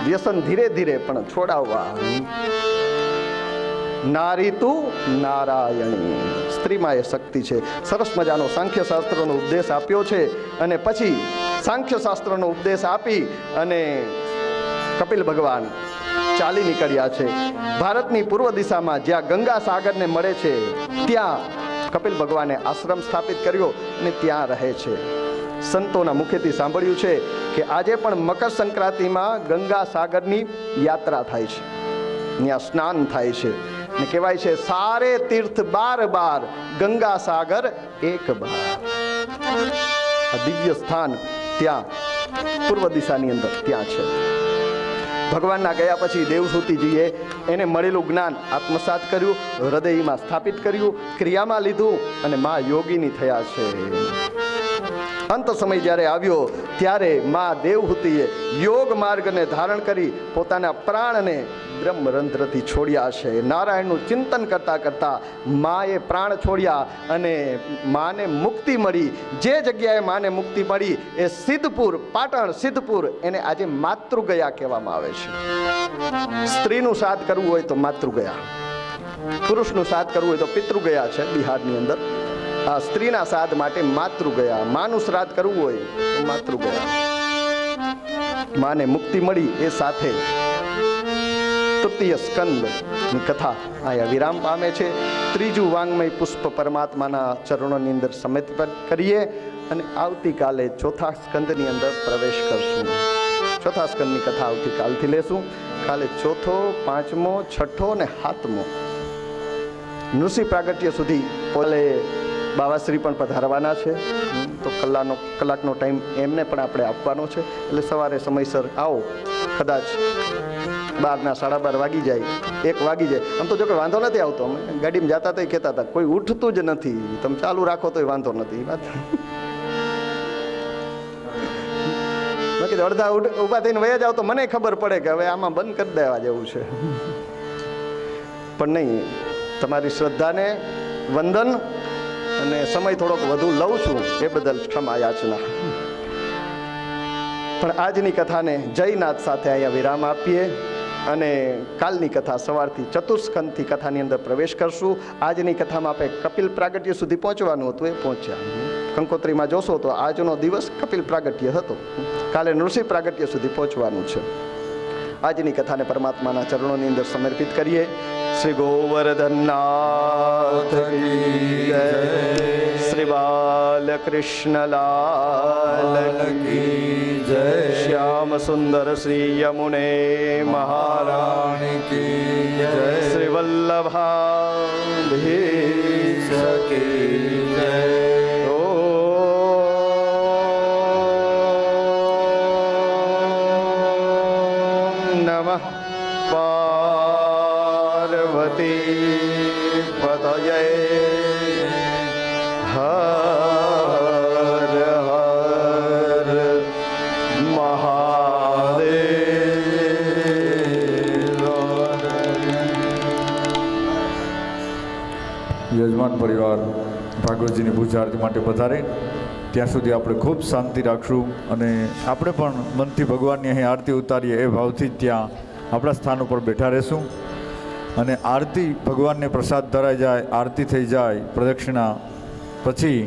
વ્યસન ધીરે ધીરે પણ છોડાવવા. નારી તું નારાયણી, સ્ત્રીમાં એ શક્તિ છે. સરસ મજાનો સાંખ્યશાસ્ત્રનો ઉપદેશ આપ્યો છે. અને પછી સાંખ્યશાસ્ત્રનો ઉપદેશ આપી અને કપિલ ભગવાન ચાલી નીકળ્યા છે. ભારતની પૂર્વ દિશામાં જ્યાં ગંગા સાગરને મળે છે ત્યાં કપિલ ભગવાને આશ્રમ સ્થાપિત કર્યો અને ત્યાં રહે છે. સંતોના મુખેથી સાંભળ્યું છે કે આજે પણ મકર સંક્રાંતિમાં ગંગા સાગરની યાત્રા થાય છે, ત્યાં સ્નાન થાય છે ને કહેવાય છે સારે તીર્થ બાર બાર ગંગા સાગર એક બાર. આ દિવ્ય સ્થાન ત્યાં પૂર્વ દિશાની અંદર ત્યાં છે. ભગવાનના ગયા પછી દેવસૂતિજીએ એને મળેલું જ્ઞાન આત્મસાત કર્યું, હૃદયમાં સ્થાપિત કર્યું, ક્રિયામાં લીધું અને મા યોગીની થયા છે. અંત સમય જ્યારે આવ્યો ત્યારે મા દેવહૂતિએ યોગ માર્ગને ધારણ કરી પોતાના પ્રાણને બ્રહ્મરંધ્રથી છોડ્યા છે. નારાયણનું ચિંતન કરતા કરતા માએ પ્રાણ છોડ્યા અને માને મુક્તિ મળી. જે જગ્યાએ માને મુક્તિ મળી એ સિદ્ધપુર, પાટણ સિદ્ધપુર, એને આજે માતૃગયા કહેવામાં આવે છે. સ્ત્રીનું શ્રાદ્ધ કરવું હોય તો માતૃગયા, પુરુષનું શ્રાદ્ધ કરવું હોય તો પિતૃગયા છે બિહારની અંદર. આ સ્ત્રીના શ્રાદ્ધ માટે માતૃગયા, માનું શ્રાદ્ધ કરવું હોય તો માતૃગયા. માને મુક્તિ મળી એ સાથે તૃતીય સ્કંદની કથા અહીંયા વિરામ પામે છે. ત્રીજું વાંગ્મય પુષ્પ પરમાત્માના ચરણોની અંદર સમર્પિત કરીએ અને આવતીકાલે ચોથા સ્કંદની અંદર પ્રવેશ કરશું. ચોથા સ્કંદની કથા આવતીકાલથી લેશું. કાલે ચોથો, પાંચમો, છઠ્ઠો અને સાતમો નૃષિ પ્રાગટ્ય સુધી પોલે બાવાશ્રી પણ પધારવાના છે. તો કલાકનો ટાઈમ એમને પણ આપણે આપવાનો છે. એટલે સવારે સમયસર આવો. કદાચ 12 સાડા 12 વાગી જાય, 1 વાગી જાય. આમ તો જો કે વાંધો નથી આવતો. અમે ગાડીમાં જતા હતા કહેતા હતા કોઈ ઉઠતું જ નથી, તમે ચાલુ રાખો તોય વાંધો નથી. બાકી અડધા ઊભા થઈને વયા જાવ તો મને ખબર પડે કે હવે આમાં બંધ કરી દેવા જેવું છે. પણ નહીં, તમારી શ્રદ્ધાને વંદન અને સમય થોડોક વધુ લઉં છું એ બદલ ક્ષમા યાચના. પણ આજની કથાને જયનાથ સાથે અહીંયા વિરામ આપીએ અને કાલની કથા સવારથી ચતુર્સ્કંદથી કથાની અંદર પ્રવેશ કરશું. આજની કથામાં આપણે કપિલ પ્રાગટ્ય સુધી પહોંચવાનું હતું, એ પહોંચ્યા. કંકોત્રીમાં જોશો તો આજનો દિવસ કપિલ પ્રાગટ્ય હતો, કાલે નૃષિ પ્રાગટ્ય સુધી પહોંચવાનું છે. આજની કથાને પરમાત્માના ચરણોની અંદર સમર્પિત કરીએ. શ્રી ગોવર્ધનનાથ કી જય, શ્રી બાલકૃષ્ણલાલ કી જય, શ્યામ સુંદર શ્રી યમુને મહારાણી કી જય, શ્રી વલ્લભાધીશ કી જય. પતયે હર હર મહાદેવ. યજમાન પરિવાર ભાગવતજીની પૂજા આરતી માટે પધારે ત્યાં સુધી આપણે ખૂબ શાંતિ રાખશું અને આપણે પણ મનથી ભગવાનની અહીં આરતી ઉતારીએ એ ભાવથી જ ત્યાં આપણા સ્થાન ઉપર બેઠા રહેશું. અને આરતી ભગવાનને પ્રસાદ ધરાઈ જાય, આરતી થઈ જાય, પ્રદક્ષિણા પછી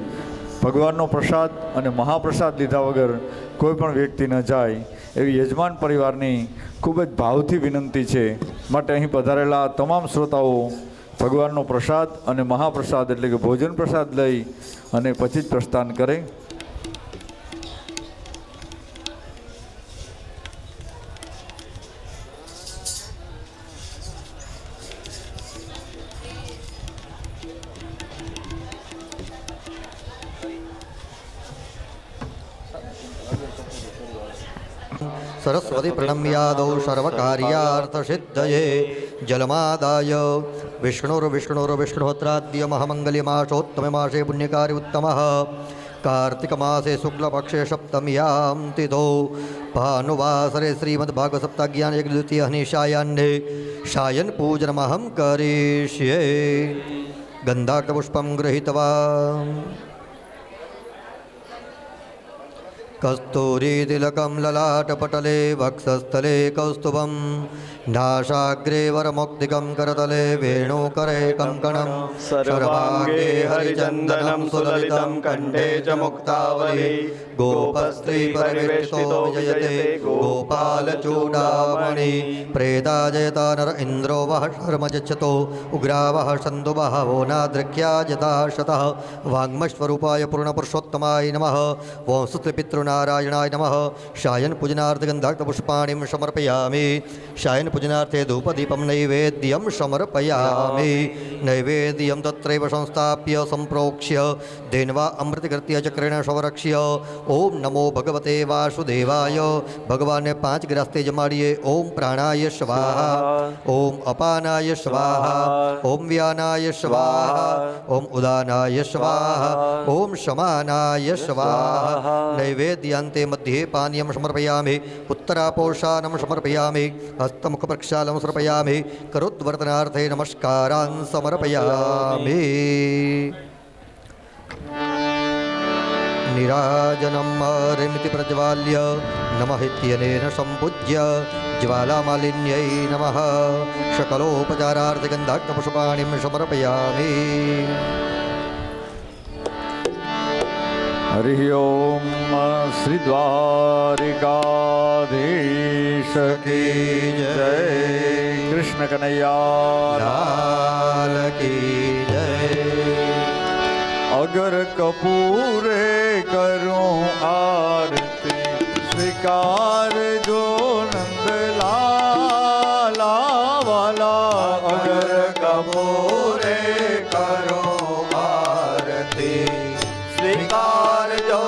ભગવાનનો પ્રસાદ અને મહાપ્રસાદ લીધા વગર કોઈ પણ વ્યક્તિ ન જાય એવી યજમાન પરિવારની ખૂબ જ ભાવથી વિનંતી છે. માટે અહીં પધારેલા તમામ શ્રોતાઓ ભગવાનનો પ્રસાદ અને મહાપ્રસાદ એટલે કે ભોજન પ્રસાદ લઈ અને પછી જ પ્રસ્થાન કરે. सरस्वती प्रणम्यादौ सर्वकार्यार्थसिद्धये जलमादाय विष्णुर्विष्णुर्विष्णुहोत्राद्य महामङ्गल्यमासोत्तमे मासे पुण्यकार्य उत्तमः कार्तिकमासे शुक्लपक्षे सप्तम्यां तिथौ भानुवासरे श्रीमद्भागवतसप्ताज्ञानयज्ञद्वितीयः निशायान्ने शायनपूजनमहं करिष्ये गन्धाक्षपुष्पं गृहीत्वा कस्तूरीतिलकं ललाटपटले वक्षस्थले कौस्तुभं नासाग्रे वरमौक्तिकं करतले वेणुकरे कङ्कणं सर्वाङ्गे हरिचन्दनं सुललितं कण्ठे च मुक्तावली गोपस्त्रीपरिवेष्टितो विजयते गोपालचूडामणि प्रेता जयता नर इन्द्रो वः शर्मजच्छतो उग्रावः सन्दुवः वो नाद्रक्ष्या जता शतः वाङ्मस्वरूपाय पूर्णपुरुषोत्तमाय नमः वंशत्रिपितृनारायणाय नमः शायन पूजनार्थगन्धाक्तपुष्पाणिं समर्पयामि शायन पूजनार्थे धूपदीपं नैवेद्यं समर्पयामि नैवेद्यं तत्रैव संस्थाप्य सम्प्रोक्ष्य धेन्वा अमृतकृत्य चक्रेण संरक्ष्य ओम नमो भगवते वासुदेवाय भगवान 5 ग्रास्ते जमाड़िए ओम प्राणाय स्वाहा ओम अपानाय स्वाहा ओम व्यानाय स्वाहा ओम उदानाय स्वाहा ओम शमानाय स्वाहा नैवेद्यान्ते मध्ये पानीयं समर्पयामि उत्तरापोषानं समर्पयामि हस्तमुखप्रक्षालनं समर्पयामि करोद्वर्तनार्थे नमस्कारान् समर्पयामि निराजनं हरिमिति प्रज्वाल्य नमः इत्यनेन सम्पूज्य ज्वालामालिन्यै नमः सकलोपचारार्थगन्धाक्तपुष्पाणिं समर्पयामि हरि ओम श्री द्वारिकाधीश की जय कृष्ण कन्हैया लाल की जय अगर कपूरे करूं आरती स्वीकार जो नंदलाला वाला अगर कपूरे करूं आरती स्वीकार जो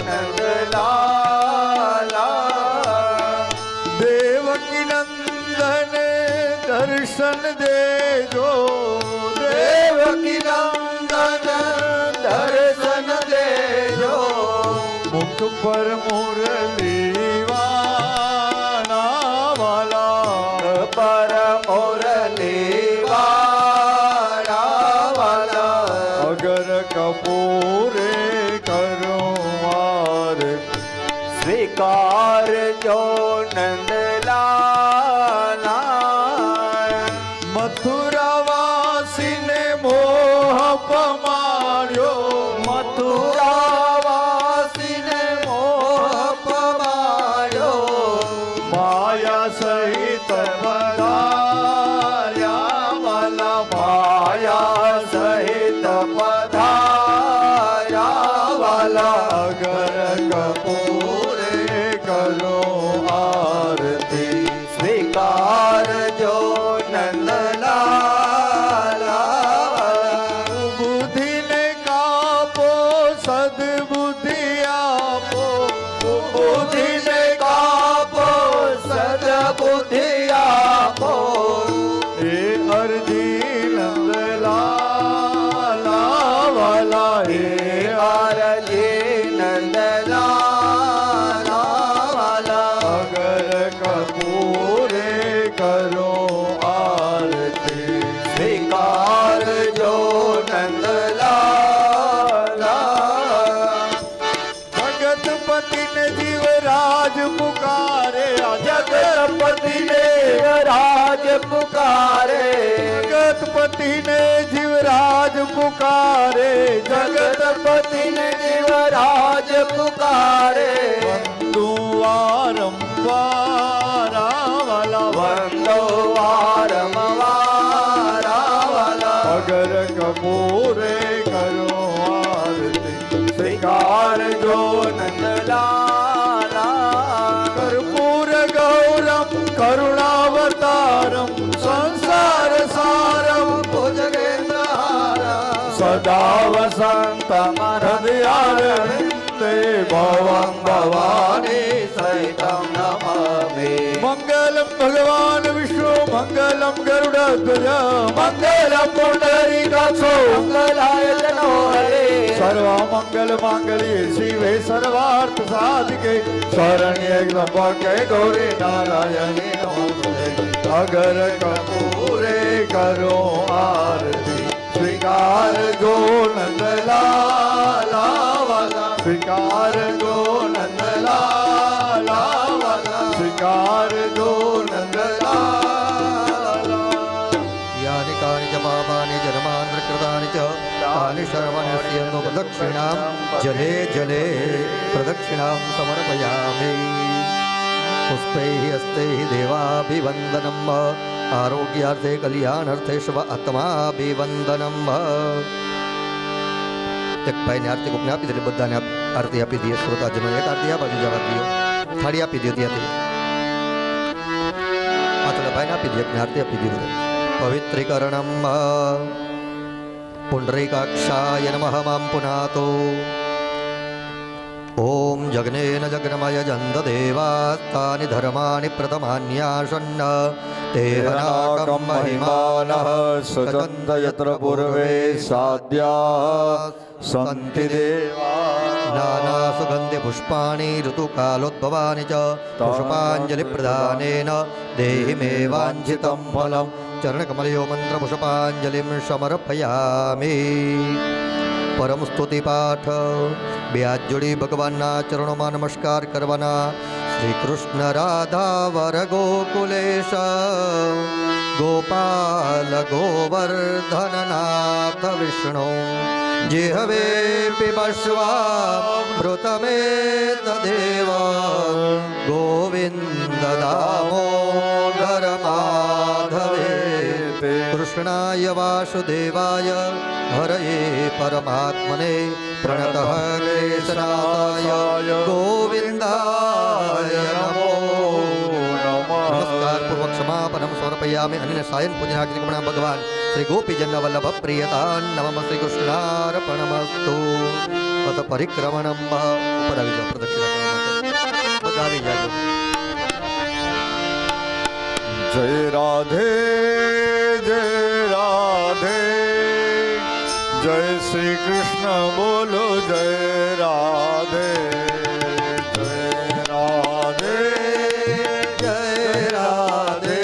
नंदलाला देवकी नंदन दर्शन दे जो देवकी नंदन दर्शन दे जो मुख पर मुरली वाला वाला पर मुरली वाला वाला अगर कपूरे करो आर स्वीकार जो नंदलाला मथुरा वासी ने मोह पमाड्यो मथुरा वासी ने मोह पमाड्यो माया सहित पधार्या वाला माया सहित पधार्या वाला अगर कपूरे करो आरती स्वीकार जो नंदलाला बुद्धि ने कापो सद्बुद्धि आपो बुद्धि ने कापो सद्बुद्धि आपो ए अर्जी नंदलाला वाला हे अर्जी नंदलाला वाला अगर कपूरे करो आरती स्वीकार जो नंदलाला जगतपति ने जीवराज पुकारे जगतपति ने जीवराज पुकारे जगतपति ने जीवराज पुकारे जगतपति ने जीवराज पुकारे वंदो वारंवारा वाला वंदो वारंवारा वाला अगर कपूरे करो आरती स्वीकार जो नंदलाला कर्पूर गौरम करुणावतारम संसार सारम भुजगेन्द्रहारम सदा वसंतम हृदयारविन्दे भवं भवानी सहितं नमामि ભગવાન વિષ્ણુ મંગલમ ગરુડધ્વજ મંગલમ પુંડરીકાક્ષો મંગલાય તનો હરે સર્વ મંગલ માંગલ્યે શિવે સર્વાર્થ સાધિકે શરણ્ય ત્રંબકે ગૌરી નારાયણી નમોસ્તુતે અગર કપૂરે કરો આરતી સ્વીકાર ગો નંદલાલા વાલા સ્વીકાર ગો નંદલાલા વાલા સ્વીકાર ગો નંદલાલા યાનિ કાનિ ચ પાપાનિ જન્માંતર કૃતાનિ ચ તાનિ સર્વનસ્યન્તો પ્રદક્ષિણામ જલે જલે પ્રદક્ષિણામ સમર્પયામિ પુષ્પૈઃ હસ્તૈઃ દેવાભિવંદનમ આરોગ્યાર્થે કલ્યાણાર્થે શુભ આત્માભિવંદનમ એક ભાઈને આરતી કોકને આપી દે એટલે બધાને આરતી આપી દઈએ શ્રોતાજનોને એક આરતી આ બાજુ જવા દો થાળી આપી દો ત્યાંથી આ થોડા ભાઈને આપી દે એકને આરતી આપી દો પવિત્રીકરણમ પુંડરીકાક્ષાય નમઃ માં પુનાતો ઓમ જગ્નેન જગ્નમય જંદદેવાસ્તાનિ ધર્માણિ પ્રથમાન્યાસન્ન તેહનાકં મહિમાનઃ સજંત યત્ર પૂર્વે સાદ્યા સંતિ દેવા નાના સુગંધિ પુષ્પાણિ ઋતુકાલોદ્ભવાનિ ચ પુષ્પાંજલિ પ્રદાનેન દેહિ મે વાંછિतं ફલં ચરણકમલયો મંત્ર પુષ્પાંજલિં સમર્પયામિ પરમ સ્તુતિ પાઠ બે હાથ જોડી ભગવાનના ચરણોમાં નમસ્કાર કરવાના શ્રી કૃષ્ણ રાધા વર ગોકુલેશ ગોપાલ ગોવર્ધનનાથ વિષ્ણુ જે હવે પિબસ્વામૃતમે તદેવ ગોવિંદ દામોદર માધવે કૃષ્ણાય વાસુદેવાય હરયે પરમાત્મને પ્રણતઃ ક્લેશનાશાય ગોવિંદાય નમો નમસ્કાર પૂર્વક સમાપનમ સમર્પયામિ અન્ય સાયન પૂજનાગ્નિકમણા ભગવાન શ્રી ગોપીજન વલ્લભ પ્રિયતાન નમઃ શ્રી કૃષ્ણાર્પણમસ્તુ અત પરિક્રમણમ ઉપર આવી જાઓ પ્રદક્ષિણા કરવા માટે બધા આવી જાજો જય રાધે જય રાધે જય શ્રી કૃષ્ણ બોલો જય રાધે જય રાધે જય રાધે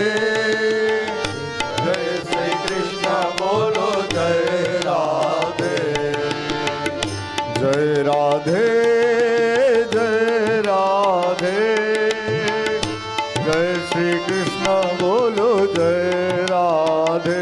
જય શ્રી કૃષ્ણ બોલો જય રાધે જય રાધે જય રાધે જય શ્રી કૃષ્ણ બોલો જય રાધે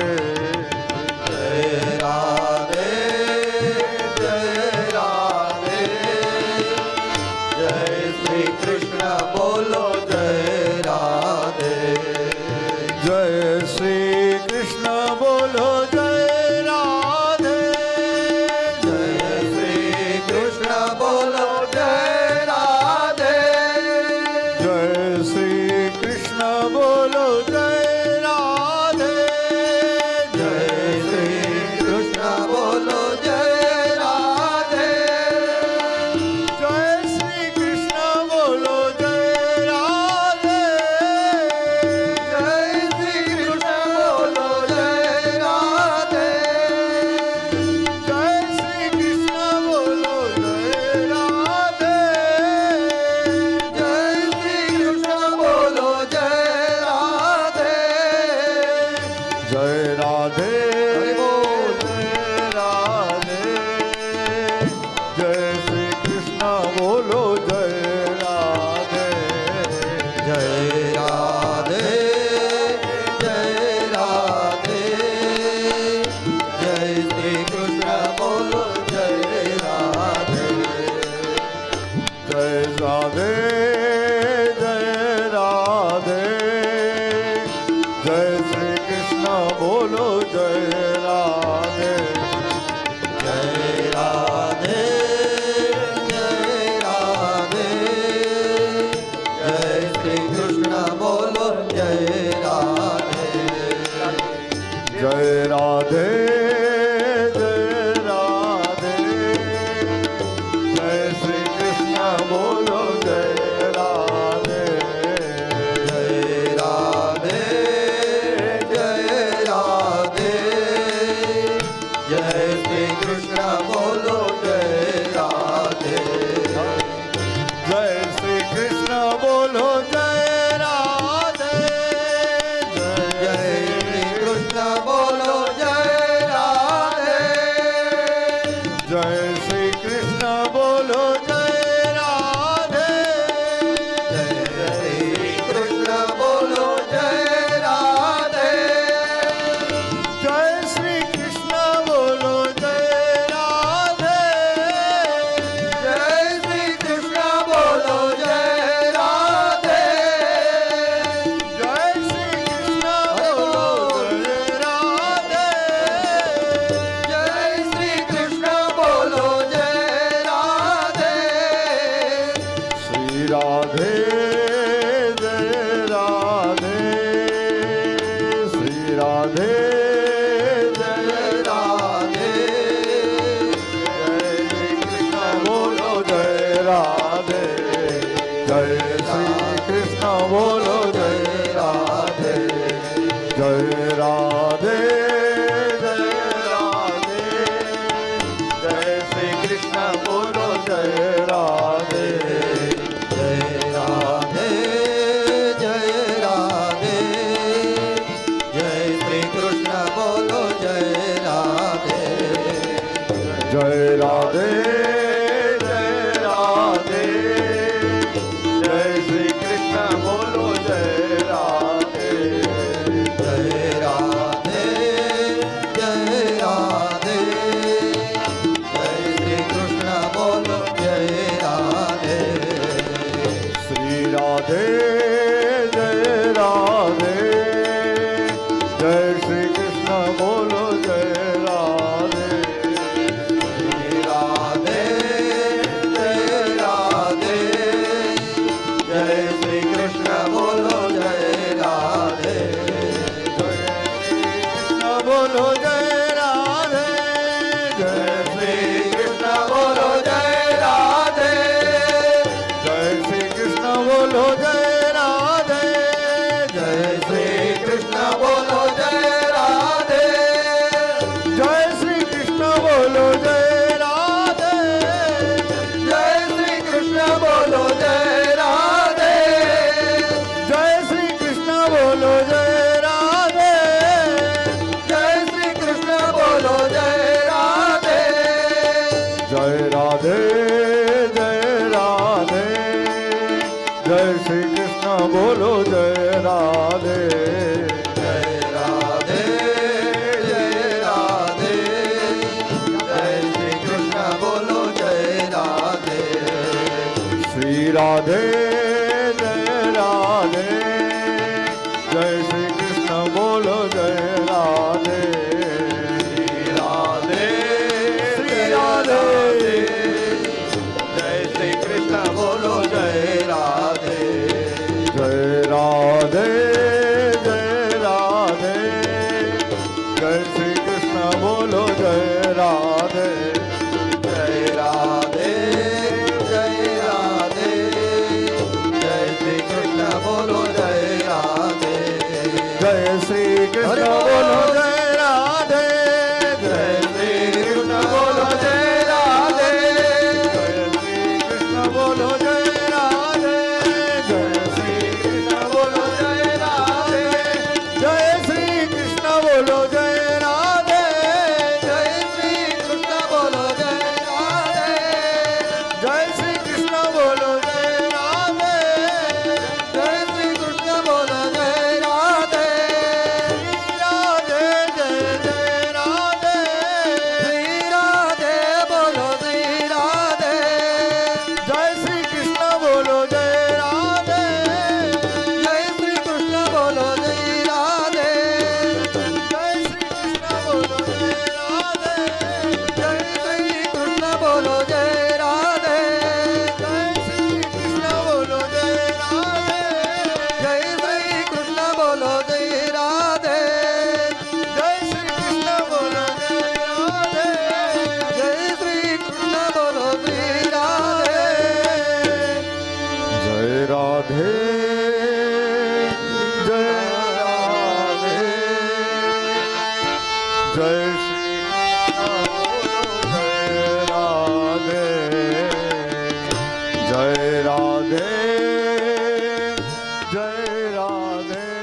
બોલો જય શ્રી કૃષ્ણ બોલો જય રાધે જય શ્રી કૃષ્ણ બોલો જય રાધે જય શ્રી કૃષ્ણ બોલો જય રાધે જય શ્રી કૃષ્ણ બોલો જય રાધે જય શ્રી કૃષ્ણ બોલો જય રાધે જય શ્રી કૃષ્ણ બોલો જય રાધે જય શ્રી કૃષ્ણ બોલો જય રાધે જય શ્રી કૃષ્ણ બોલો જય રાધે શ્રી રાધે જય રાધે શ્રી રાધે જય રાધે જય શ્રી કૃષ્ણ બોલો જય રાધે જય રાધે જય રાધે જય શ્રી કૃષ્ણ બોલો જય રાધે જય રાધે જય રાધે જય શ્રી કૃષ્ણ બોલો જય રાધે જય રાધે જય રાધે જય શ્રી કૃષ્ણ બોલો જય રાધે જય રાધે જય રાધે જય શ્રી કૃષ્ણ બોલો જય રાધે શ્રી રાધે જય રાધે જય શ્રી કૃષ્ણ બોલો જય રાધે રાધે જય રાધે જય શ્રી કૃષ્ણ બોલો જય રાધે કૃષ્ણ બોલો જય રાધે જય શ્રી કૃષ્ણ બોલો જય રાધે જય શ્રી કૃષ્ણ બોલો જય રાધે જય શ્રી કૃષ્ણ બોલો જય રાધે જય શ્રી કૃષ્ણ બોલો જય રાધે જય શ્રી કૃષ્ણ બોલો જય રાધે જય શ્રી કૃષ્ણ બોલો જય રાધે જય શ્રી કૃષ્ણ બોલો જય રાધે જય રાધે જય રાધે જય શ્રી કૃષ્ણ બોલો જય રાધે જય રાધે જય રાધે જય શ્રી કૃષ્ણ બોલો જય રાધે શ્રી રાધે જય રાધે જય શ્રી કૃષ્ણ બોલો જય રાધે રાધે શ્રી રાધે જય શ્રી કૃષ્ણ બોલો જય રાધે જય રાધે જય રાધે જય શ્રી કૃષ્ણ બોલો જય રાધે જય રાધે જય રાધે જય શ્રી કૃષ્ણ બોલો જય રાધે જય શ્રી કૃષ્ણ બોલો જય રાધે જય શ્રી કૃષ્ણ બોલો જય રાધે જય શ્રી કૃષ્ણ બોલો જય રાધે જય શ્રી કૃષ્ણ બોલો જય રાધે જય શ્રી કૃષ્ણ બોલો જય રાધે જય શ્રી કૃષ્ણ બોલો જય રાધે જય શ્રી કૃષ્ણ બોલો જય રાધે જય શ્રી કૃષ્ણ બોલો જય રાધે રાધે જય જય રાધે શ્રી રાધે બોલો શ્રી રાધે જય શ્રી કૃષ્ણ બોલો જય રાધે જય શ્રી કૃષ્ણ બોલો જય રાધે જય શ્રી કૃષ્ણ બોલો જય રાધે જય શ્રી કૃષ્ણ બોલો જય રાધે જય શ્રી કૃષ્ણ બોલો જય રાધે જય શ્રી કૃષ્ણ બોલો જય રાધે જય શ્રી કૃષ્ણ બોલો જય રાધે જય શ્રી કૃષ્ણ બોલો શ્રી રાધે જય રાધે જય રાધે જય શ્રી કૃષ્ણ બોલો જય રાધે જય રાધે રાધે જય રાધે